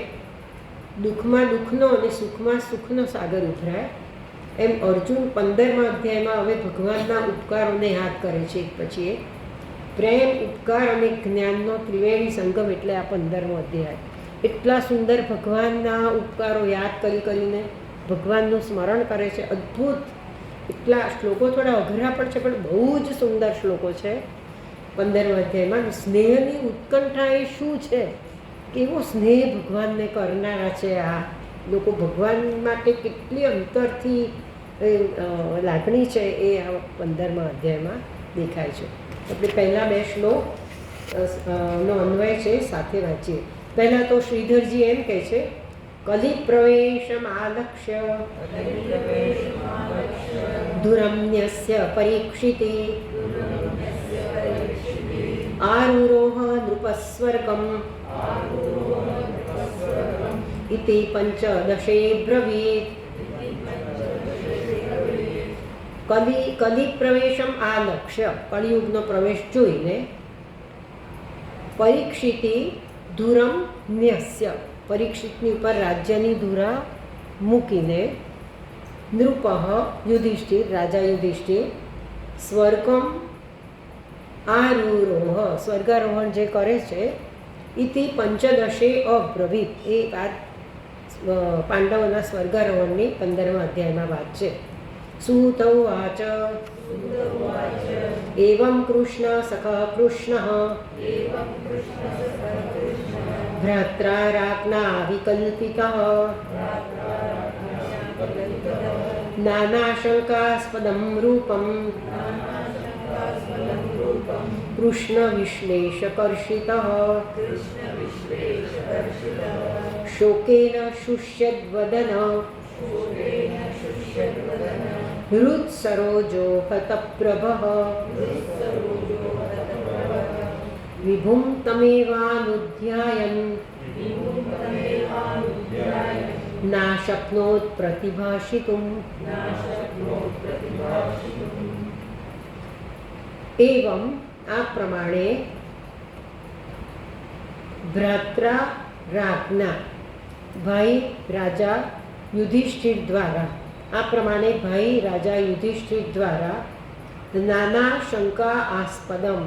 Speaker 1: દુઃખમાં દુઃખનો અને સુખમાં સુખનો સાગર ઉભરાય, એમ અર્જુન 15મા અધ્યાયમાં હવે ભગવાનના ઉપકારોને યાદ કરે છે એક પછી એક. પ્રેમ, ઉપકાર અને જ્ઞાનનો ત્રિવેણી સંગમ એટલે આ 15મો અધ્યાય. એટલા સુંદર ભગવાનના ઉપકારો યાદ કરીને ભગવાનનું સ્મરણ કરે છે. અદ્ભુત એટલા શ્લોકો, થોડા અઘરા પણ છે પણ બહુ જ સુંદર શ્લોકો છે 15મા અધ્યાયમાં. સ્નેહની ઉત્કંઠા એ શું છે, કેવો સ્નેહ ભગવાનને કરનારા છે આ લોકો, ભગવાન માટે કેટલી અંતરથી લાગણી છે એ આ 15મા અધ્યાયમાં દેખાય છે. આપણે પહેલાં 2 શ્લોક નો અન્વય છે સાથે વાંચીએ. પહેલાં તો શ્રીધરજી એમ કહે છે, કલિ પ્રવેશમ આલક્ષ્ય ધુરમ્યસ્ય પરીક્ષિતે આરુરોહ નૃપસ્વર્ગમ ઇતિ પંચદશે બ્રવીત. કલિ પ્રવેશમ આલક્ષ્ય, કલિયુગનો પ્રવેશ જોઈને, પરીક્ષિતિ ધુરમ ન્યસ્ય, પરીક્ષિતની ઉપર રાજ્યની ધુરા મૂકીને, નૃપ યુધિષ્ઠિર, રાજા યુધિષ્ઠિર, સ્વર્ગમ આરુરોહ, સ્વર્ગારોહણ જે કરે છે, ઇતિ પંચદશે અબ્રવીત, એ વાત પાંડવોના સ્વર્ગારોહણની 15મા અધ્યાયમાં વાત છે. સૂત ઉવાચ એવં કૃષ્ણ સખઃ કૃષ્ણઃ ભ્રાત્રા રાજ્ઞા વિકલ્પિતઃ નાનાશંકાસ્પદં રૂપં કૃષ્ણ વિશ્લેષકર્ષિતઃ શોકેન શુષ્યદ્વદન હૃત્સરોજો હતપ્રભઃ વિભું તમેવાનુધ્યાયન ના શક્નોત પ્રતિભાષિતુમ. એવં આ પ્રમાણે ભ્રાત્રા રાજ્ઞા, ભાઈ રાજા યુધિષ્ઠિર દ્વારા, આ પ્રમાણે ભાઈ રાજા યુધિષ્ઠિર દ્વારા નાના શંકા આસ્પદમ,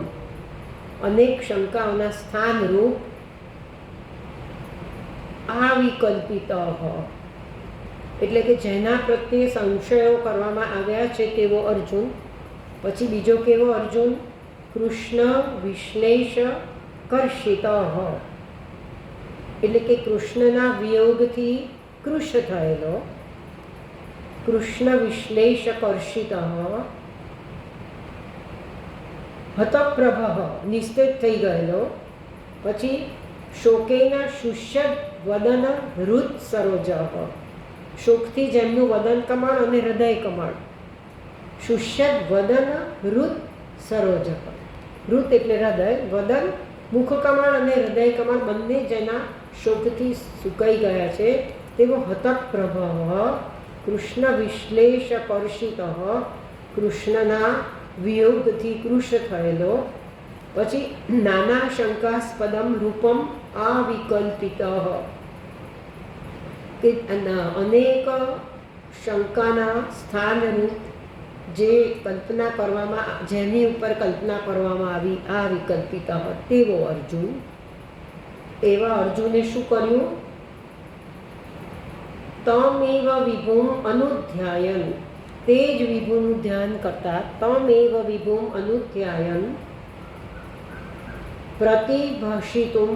Speaker 1: અનેક શંકાઓના સ્થાનરૂપ, આવિકલ્પિત એટલે કે જેના પ્રત્યે સંશયો કરવામાં આવ્યા છે તેવો અર્જુન. પછી બીજો કેવો અર્જુન? કૃષ્ણ વિશ્લેષ કર્ષિત, એટલે કે કૃષ્ણના વિયોગથી કૃશ થયેલો, કૃષ્ણ વિશ્લેષ કર્ષિત, હતપ્રભ નિસ્તેજ થઈ ગયેલો. પછી શોકેના શુષ્ય વદન હૃત સરોજ, શોકથી જેમનું વદન કમળ અને હૃદય કમળ. શુષ્યત વદન રુત સરોજ. રુત એટલે હૃદય, વદન મુખકમળ અને હૃદય કમળ બંને જેના શોકથી સુકાઈ ગયા છે તેવો હતક પ્રભવ કૃષ્ણ વિશ્લેષ કર્ષિત, કૃષ્ણના વિયોગથી કૃશ થયેલો. પછી નાના શંકાસ્પદમ રૂપમ અવિકલ્પિત, કે અનેક શંકાના સ્થાનરૂપ જે કલ્પના કરવામાં, જેની ઉપર કલ્પના કરવામાં આવી આ વિકલ્પિત તેવો અર્જુન. એવા અર્જુને શું કર્યું? તમેવ વિભુમ અનુધ્યાયન, તે જ વિભુનું ધ્યાન કરતા. તમેવ વિભુમ અનુધ્યાયન પ્રતિભાષિતુમ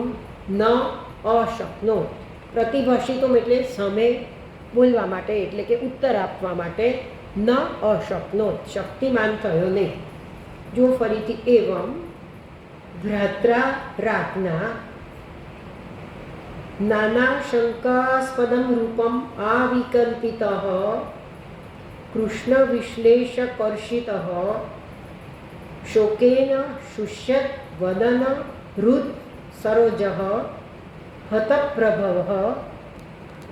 Speaker 1: ન અશક્નો. પ્રતિભાષિતુમ એટલે સામે બોલવા માટે, એટલે કે ઉત્તર આપવા માટે. ન અશક્નો, શક્તિમાન થયો નહીં. જો ફરીથી એવમ ભ્રાત્રા રાજ્ઞા નાના શંકાસ્પદમ રૂપમ અવિકલ્પિત કૃષ્ણ વિશ્લેષ કર્ષિત શોકેન શુષ્યત વદન હૃદ સરોજ હતપ્રભવ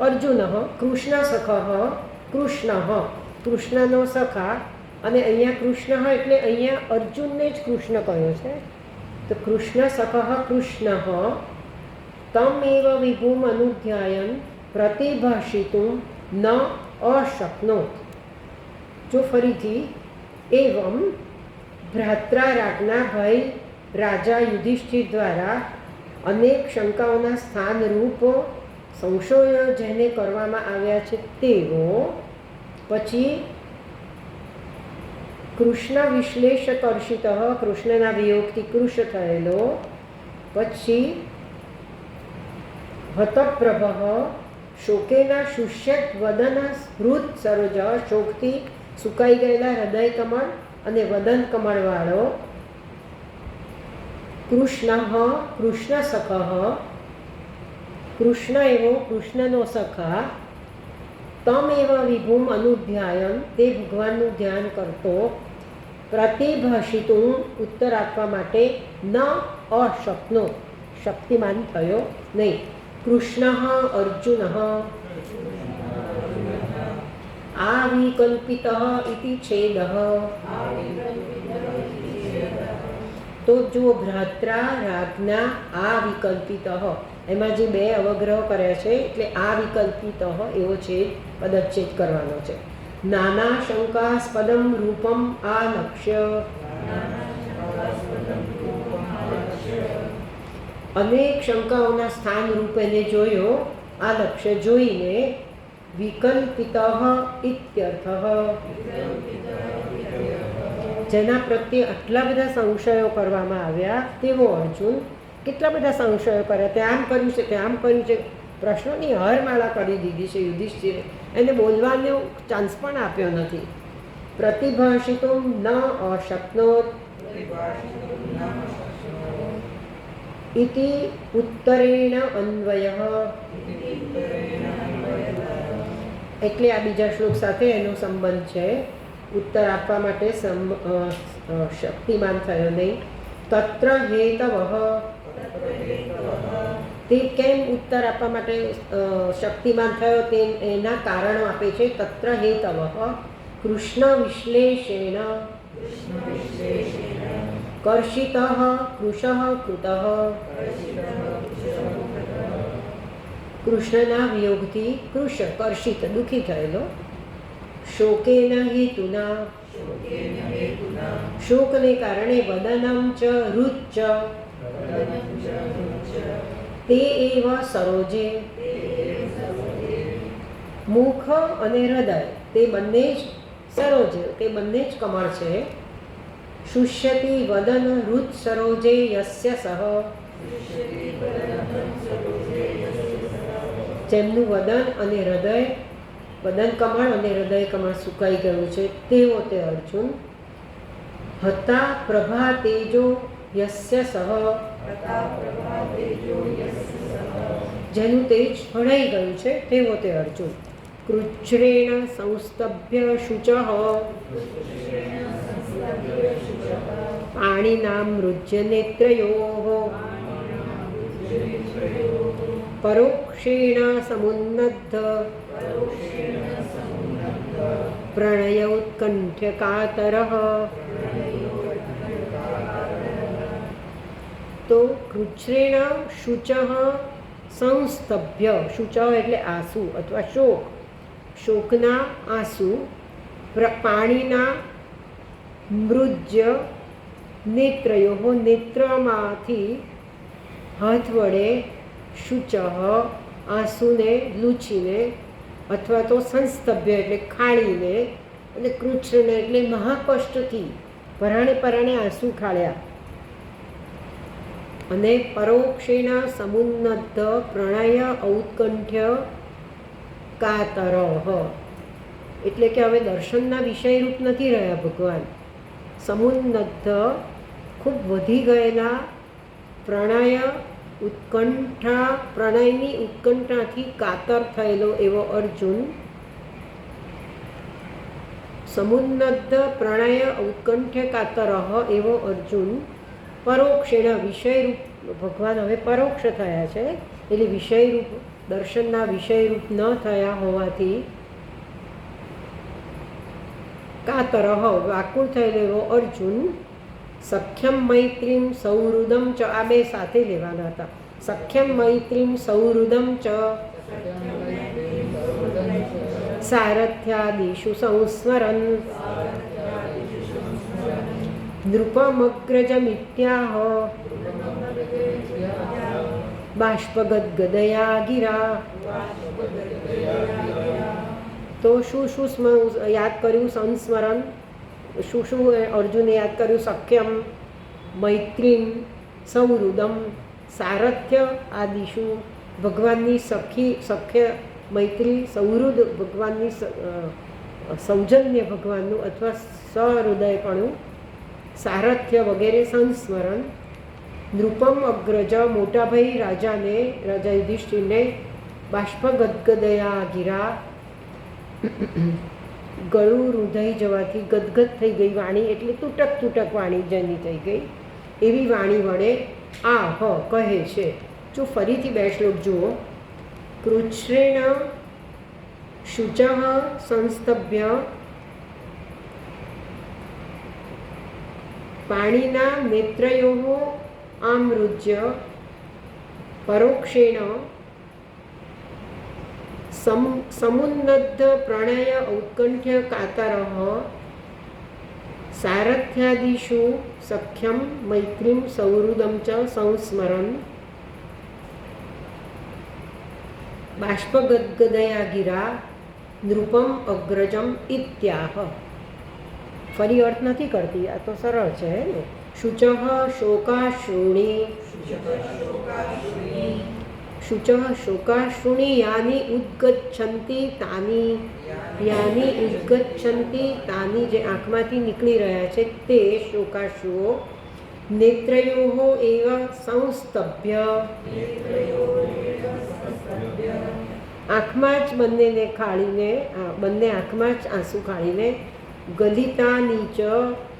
Speaker 1: અર્જુન કૃષ્ણ સખ. કૃષ્ણ, કૃષ્ણનો સખા. અને અહીંયા કૃષ્ણ એટલે અહીંયા અર્જુનને જ કૃષ્ણ કહ્યો છે. તો કૃષ્ણ સખ કૃષ્ણ તમેવ વિભુમ અનુધ્યાયન પ્રતિભાષિતુમ ન અશક્નોત. જો ફરીથી એવમ ભ્રાત્રા રાજ્ઞા ભાઈ રાજા યુધિષ્ઠિર દ્વારા અનેક શંકાઓના સ્થાનરૂપ સંશયો જેને કરવામાં આવ્યા છે તેવો. પછી કૃષ્ણ વિશ્લેષ કર્ષિત, કૃષ્ણના વિયોગથી કૃશ થયેલો. પછી હતપ્રભ શોકેના શુષ્યત વદન હૃદ સરોજ, શોકથી સુકાઈ ગયેલા હૃદય કમળ અને વદન કમળવાળો. કૃષ્ણ કૃષ્ણ સખ, કૃષ્ણ એવો કૃષ્ણનો સખા. તમેવ વિભુમ અનુધ્યાયન, તે ભગવાનનું ધ્યાન કરતો. પ્રતિભાષિતું, ઉત્તર આપવા માટે. ન અશક્નો, શક્તિમાન થયો નહીં. કૃષ્ણ અર્જુન આવિકલ્પિત ઇતિ છેદ. તો જુઓ, ભ્રાત્રા રાજ્ઞા આ વિકલ્પિત, એમાં જે બે અવગ્રહ કર્યા છે એટલે આ વિકલ્પિત એવો છે પદચ્છેદ કરવાનો છે. નાના શંકાસ્પદમ રૂપમ આ લક્ષ્ય, અનેક શંકાઓના સ્થાન રૂપે એને જોયો. આ લક્ષ્ય જોઈને વિકલ્પિત ઇત્યર્થ, જેના પ્રત્યે આટલા બધા સંશયો કરવામાં આવ્યા તેવો અર્જુન. કેટલા બધા સંશયો કર્યા, તે આમ કર્યું છે, તે આમ કર્યું છે, પ્રશ્નોની હરમાળા કરી દીધી છે યુધિષ્ઠિરે. એને બોલવાનો ચાન્સ પણ આપ્યો નથી. પ્રતિભાષિતુમ ન અશક્નોત ઇતિ ઉત્તરેણ અન્વય. એટલે આ બીજા શ્લોક સાથે એનો સંબંધ છે. ઉત્તર આપવા માટે શક્તિમાન થયો નહીં. તત્ર હેતવઃ, તે કેમ ઉત્તર આપવા માટે શક્તિમાન થયો તે એના કારણો આપે છે. તત્ર હેતવઃ કૃષ્ણ વિશ્લેષેણ કર્ષિત કૃશ કૃત, કૃષ્ણના વિયોગથી કૃશ કર્ષિત દુઃખી થયેલો. શોકેન હેતુના, શોકને કારણે વદનમ ચ રુચ તે એવ સરોજે, મુખ અને હૃદય તે બંને જ સરોજ, તે બંને જ કમળ છે. શુષ્યતિ વદન રુચ સરોજે યસ્ય સહ, જેમનું વદન અને હૃદય, વદન કમળ અને હૃદય કમળ સુકાઈ ગયું છે તેવો તે અર્જુન. હતા પ્રભા તેજો યસ્ય સહ, જેનું તેજ હણાઈ ગયું છે તેવો તે અર્જુન. કૃચ્છ્રેણ સંસ્તભ્ય શુચઃ પાણીના મૃજ્ય નેત્રયોઃ પરોક્ષેણ સમુન્નદ્ધ પ્રણય ઉત્કંઠ્ય કાતરઃ. તો કૃચ્છ્રેણ શુચઃ સંસ્તભ્ય, શુચ એટલે આંસુ અથવા શોક, શોકના આંસુ, પાણીના મૃજ્ય નેત્રયો, નેત્રમાંથી હાથ વડે શુચ આંસુને લૂછીને અથવા તો સંસ્તભ્ય એટલે ખાળીને, અને કૃચ્છ્રેણ એટલે મહાકષ્ટથી પરાણે પરાણે આંસુ ખાળ્યા. અને પરોક્ષેણ સમુન્નદ્ધ પ્રણય ઔત્કંઠ્ય કાતરઃ, એટલે કે હવે દર્શનના વિષયરૂપ નથી રહ્યા ભગવાન. સમુન્નદ્ધ ખૂબ વધી ગયેલા, પ્રણય ઉત્કંઠા, પ્રણયની ઉત્કંઠાથી કાતર થયેલો એવો અર્જુન. સમુન્નદ્ધ પ્રણય ઉત્કંઠ્ય કાતરઃ એવો અર્જુન પરોક્ષેણ, વિષયરૂપ ભગવાન હવે પરોક્ષ થયા છે, એટલે વિષયરૂપ દર્શનના વિષયરૂપ ન થયા હોવાથી કાતરઃ વ્યાકુળ થયેલો એવો અર્જુન. સખ્યમ મૈત્રીમ સૌહૃદમ ચ, આ બે સાથે લેવાના હતા. સખ્યમ મૈત્રીમ સૌહૃદમ ચ સારથ્યાદિષુ સંસ્મરન નૃપમગ્રજમિત્યાહ બાષ્પગદગદયા ગિરા. તો શું યાદ કર્યું? સંસ્મરણ, શું અર્જુને યાદ કર્યું? સખ્યમ, મૈત્રીમ, સૌહૃદમ, સારથ્ય આદિશુ, ભગવાનની સખ્ય મૈત્રી, સૌહૃદ ભગવાનની સૌજન્ય ભગવાનનું અથવા સહૃદયપણું, સારથ્ય વગેરે સંસ્મરણ. નૃપમ અગ્રજ, મોટાભાઈ રાજાને, રાજા યુધિષ્ઠિરને બાષ્પગદગદયા ગિરા, ગળું રૂંધાઈ જવાથી ગદગદ થઈ ગઈ વાણી, એટલે તૂટક તૂટક વાણી જેની થઈ ગઈ એવી વાણી વડે આ કહે છે. જો ફરીથી બે શ્લોક જુઓ. કૃચ્છ્રેણ શુચઃ સંસ્તભ્ય, પાણીના નેત્રયો આમૃજ્ય, પરોક્ષેણ સમુન્નદ્ધ પ્રણય ઔત્કંઠ્ય કાતરઃ સારથ્યાદિષુ સખ્યમ મૈત્રીમ સૌહૃદમ ચ સંસ્મરન બાષ્પગદગદયા ગિરા નૃપમ અગ્રજમ ઇત્યાહ. ફરી અર્થ નથી કરતી, આ તો સરળ છે ને. શુચઃ શોકાશ્રુણી, શુચઃ શોકાશ્રુણી યાની ઉદ્ગચ્છન્તિ તાની, યાની ઉદ્ગચ્છન્તિ તાની, જે આંખમાંથી નીકળી રહ્યા છે તે શોકાશ્રુઓ. નેત્રયોઃ એવ સંસ્તભ્ય, આંખમાં જ બંનેને ખાળીને, બંને આંખમાં જ આંસુ ખાળીને, ગલિતા નીચ,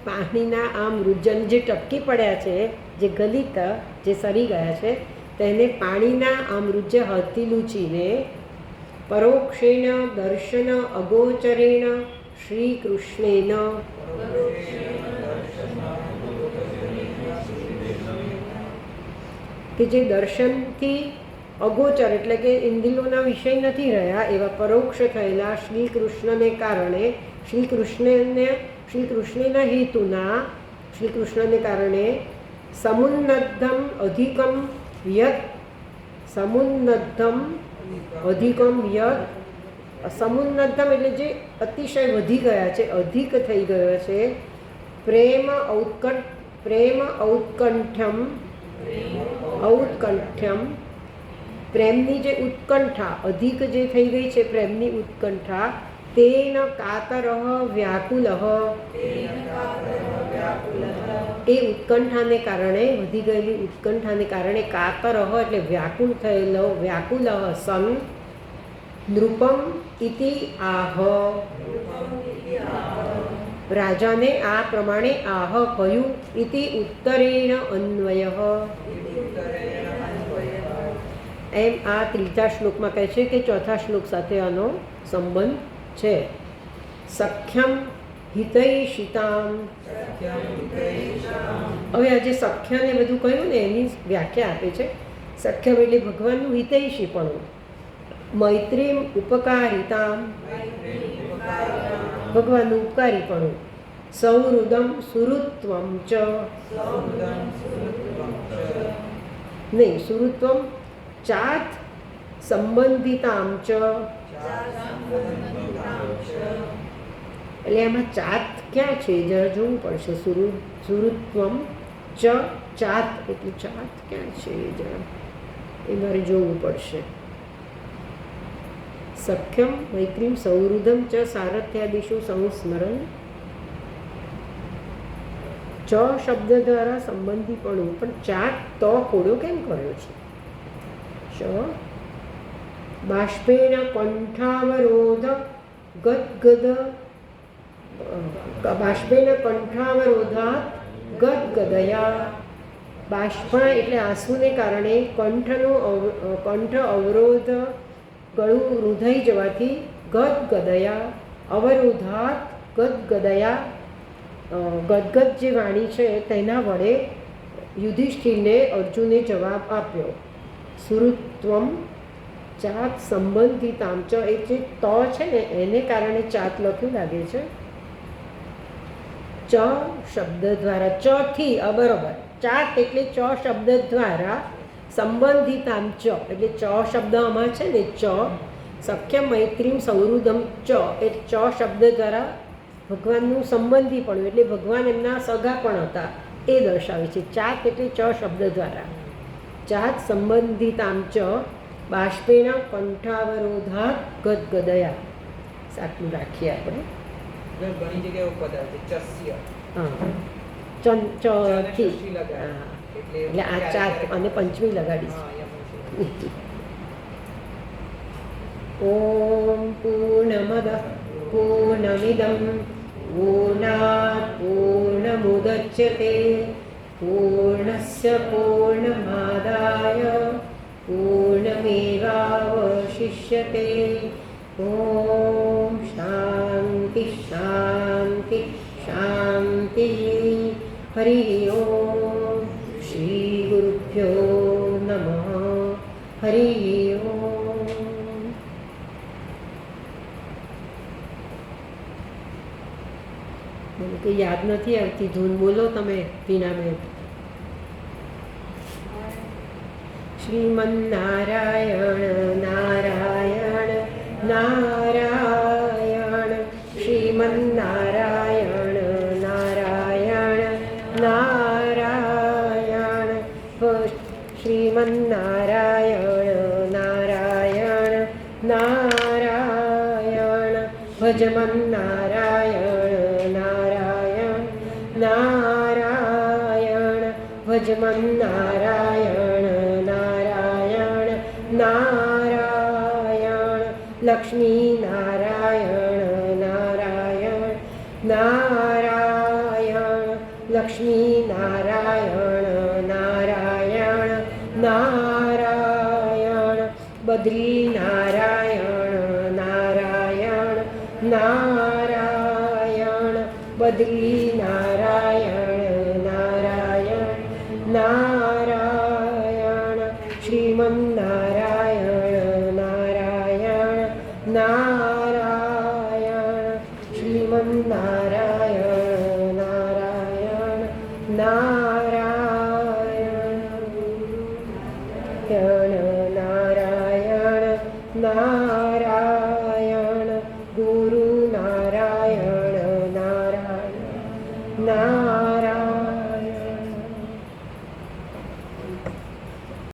Speaker 1: પાણીના આમ રુજન જે ટપકી પડ્યા છે, જે ગલિત જે સરી ગયા છે તેને પાણીના આમૃજ્ય હાથથી લૂછીને, પરોક્ષેણ દર્શન અગોચરેણ શ્રી કૃષ્ણેન, કે જે દર્શનથી અગોચર એટલે કે ઇન્દ્રિયોના વિષય નથી રહ્યા એવા પરોક્ષ થયેલા શ્રી કૃષ્ણને કારણે, શ્રી કૃષ્ણના હેતુના, શ્રી કૃષ્ણને કારણે સમુન્નદ્ધમ અધિકમ યત, સમુન્નદ્ધમ અધિકમ યત, સમુન્નદ્ધમ એટલે જે અતિશય વધી ગયા છે, અધિક થઈ ગયો છે. પ્રેમ ઔત્કંઠ્યમ, ઔત્કંઠ્યમ પ્રેમની જે ઉત્કંઠા, અધિક જે થઈ ગઈ છે પ્રેમની ઉત્કંઠા, તેન કાતરઃ વ્યાકુલઃ, એ ઉત્કંઠાને કારણે, વધી ગયેલી ઉત્કંઠાને કારણે કાતરઃ એટલે વ્યાકુળ થયેલો, વ્યાકુલઃ સન, નૃપમ ઇતિ આહ, રાજાને આ પ્રમાણે આહ કહ્યું. ઇતિ ઉત્તરેણ અન્વય, એમ આ ત્રીજા શ્લોકમાં કહે છે કે ચોથા શ્લોક સાથે આનો સંબંધ છે. સખ્યમ હિતૈષિતામ, હવે આજે સખ્ય ને બધું કહ્યું ને એની વ્યાખ્યા આપે છે. સખ્યમ એટલે ભગવાનનું હિતૈષીપણું. મૈત્રીમ ઉપકારિતામ, ભગવાનનું ઉપકારીપણું. સૌહૃદમ સુહૃત્વમ ચ, નહીં સુહૃત્વમ ચાત સંબંધિતામ ચ, એટલે એમાં ચાત ક્યાં છે જરા જોવું પડશે. સુહૃત્વમ ચ ચાત એટલે ચાત ક્યાં છે જરા એ મારે જોવું પડશે. સખ્યમ મૈત્રીમ સૌહૃદમ ચ સારથ્યાદિશુ સંસ્મરણ. ચ શબ્દ દ્વારા સંબંધીપણું, પણ ચાત તો ખોડો કેમ કર્યો છે? ચ બાષ્પેણ કંઠાવરોધ ગદગદ, બાષ્પેણ કંઠાવરોધાત ગદગદયા. બાષ્પા એટલે આંસુને કારણે કંઠ અવરોધ, ગળું રૂંધાઈ જવાથી ગદગદયા. અવરોધાત ગદગદયા, ગદગદ જે વાણી છે તેના વડે યુધિષ્ઠિરને અર્જુને જવાબ આપ્યો. સુહૃત્વમ ચાત સંબંધિતામ ચ, એ જે ત છે ને એને કારણે ચાત લખ્યું લાગે છે. ચ શબ્દ દ્વારા, ચ થી બરોબર, ચાત એટલે ચ શબ્દ દ્વારા સંબંધિતામ ચ, એટલે ચ શબ્દ આમાં છે ને ચ. સખ્ય મૈત્રીમ સૌહૃદમ ચ, એ ચ શબ્દ દ્વારા ભગવાનનું સંબંધીપણું, એટલે ભગવાન એમના સગા પણ હતા એ દર્શાવે છે. ચાત એટલે ચ શબ્દ દ્વારા. ચાત સંબંધિતામ ચ બાષ્પેણ કંઠાવરોધાત ગદગદયા. સાચું રાખીએ આપણે.
Speaker 2: ઘણી જગ્યાએ પદ આવે છે ચસ્ય.
Speaker 1: હા થી, એટલે આ ચાત અને પંચમી લગાડીશ. ઓમ પૂર્ણમદ પૂર્ણમિદં પૂર્ણાત પૂર્ણમુદચ્યતે પૂર્ણસ્ય પૂર્ણમાદાય પૂર્ણમેવાવશિષ્યતે. ઓમ શાંતિ શાંતિ શાંતિ. હરિ ઓમ. શ્રી ગુરુભ્યો નમઃ. હરિ ઓમ. મને કંઈ યાદ નથી આવતી ધૂન, બોલો તમે ટીનાબેન. શ્રીમન્નારાયણ નારાયણ નારાયણ, શ્રીમન્નારાયણ નારાયણ નારાયણ, શ્રીમન્નારાયણ નારાયણ નારાયણ, ભજમન્નારાયણ નારાયણ નારાયણ, ભજમન્નારાયણ નારાયણ નારાયણ, લક્ષ્મી નારાયણ નારાયણ નારાયણ, લક્ષ્મી નારાયણ નારાયણ નારાયણ, બદ્રી નારાયણ નારાયણ નારાયણ, બદ્રી નારાયણ નારાયણ નારાયણ, શ્રીમન્નારાયણ નારાયણ નારાયણ, શ્રીમન્નારાયણ નારાયણ નારાયણ, નારાયણ નારાયણ, ગુરુ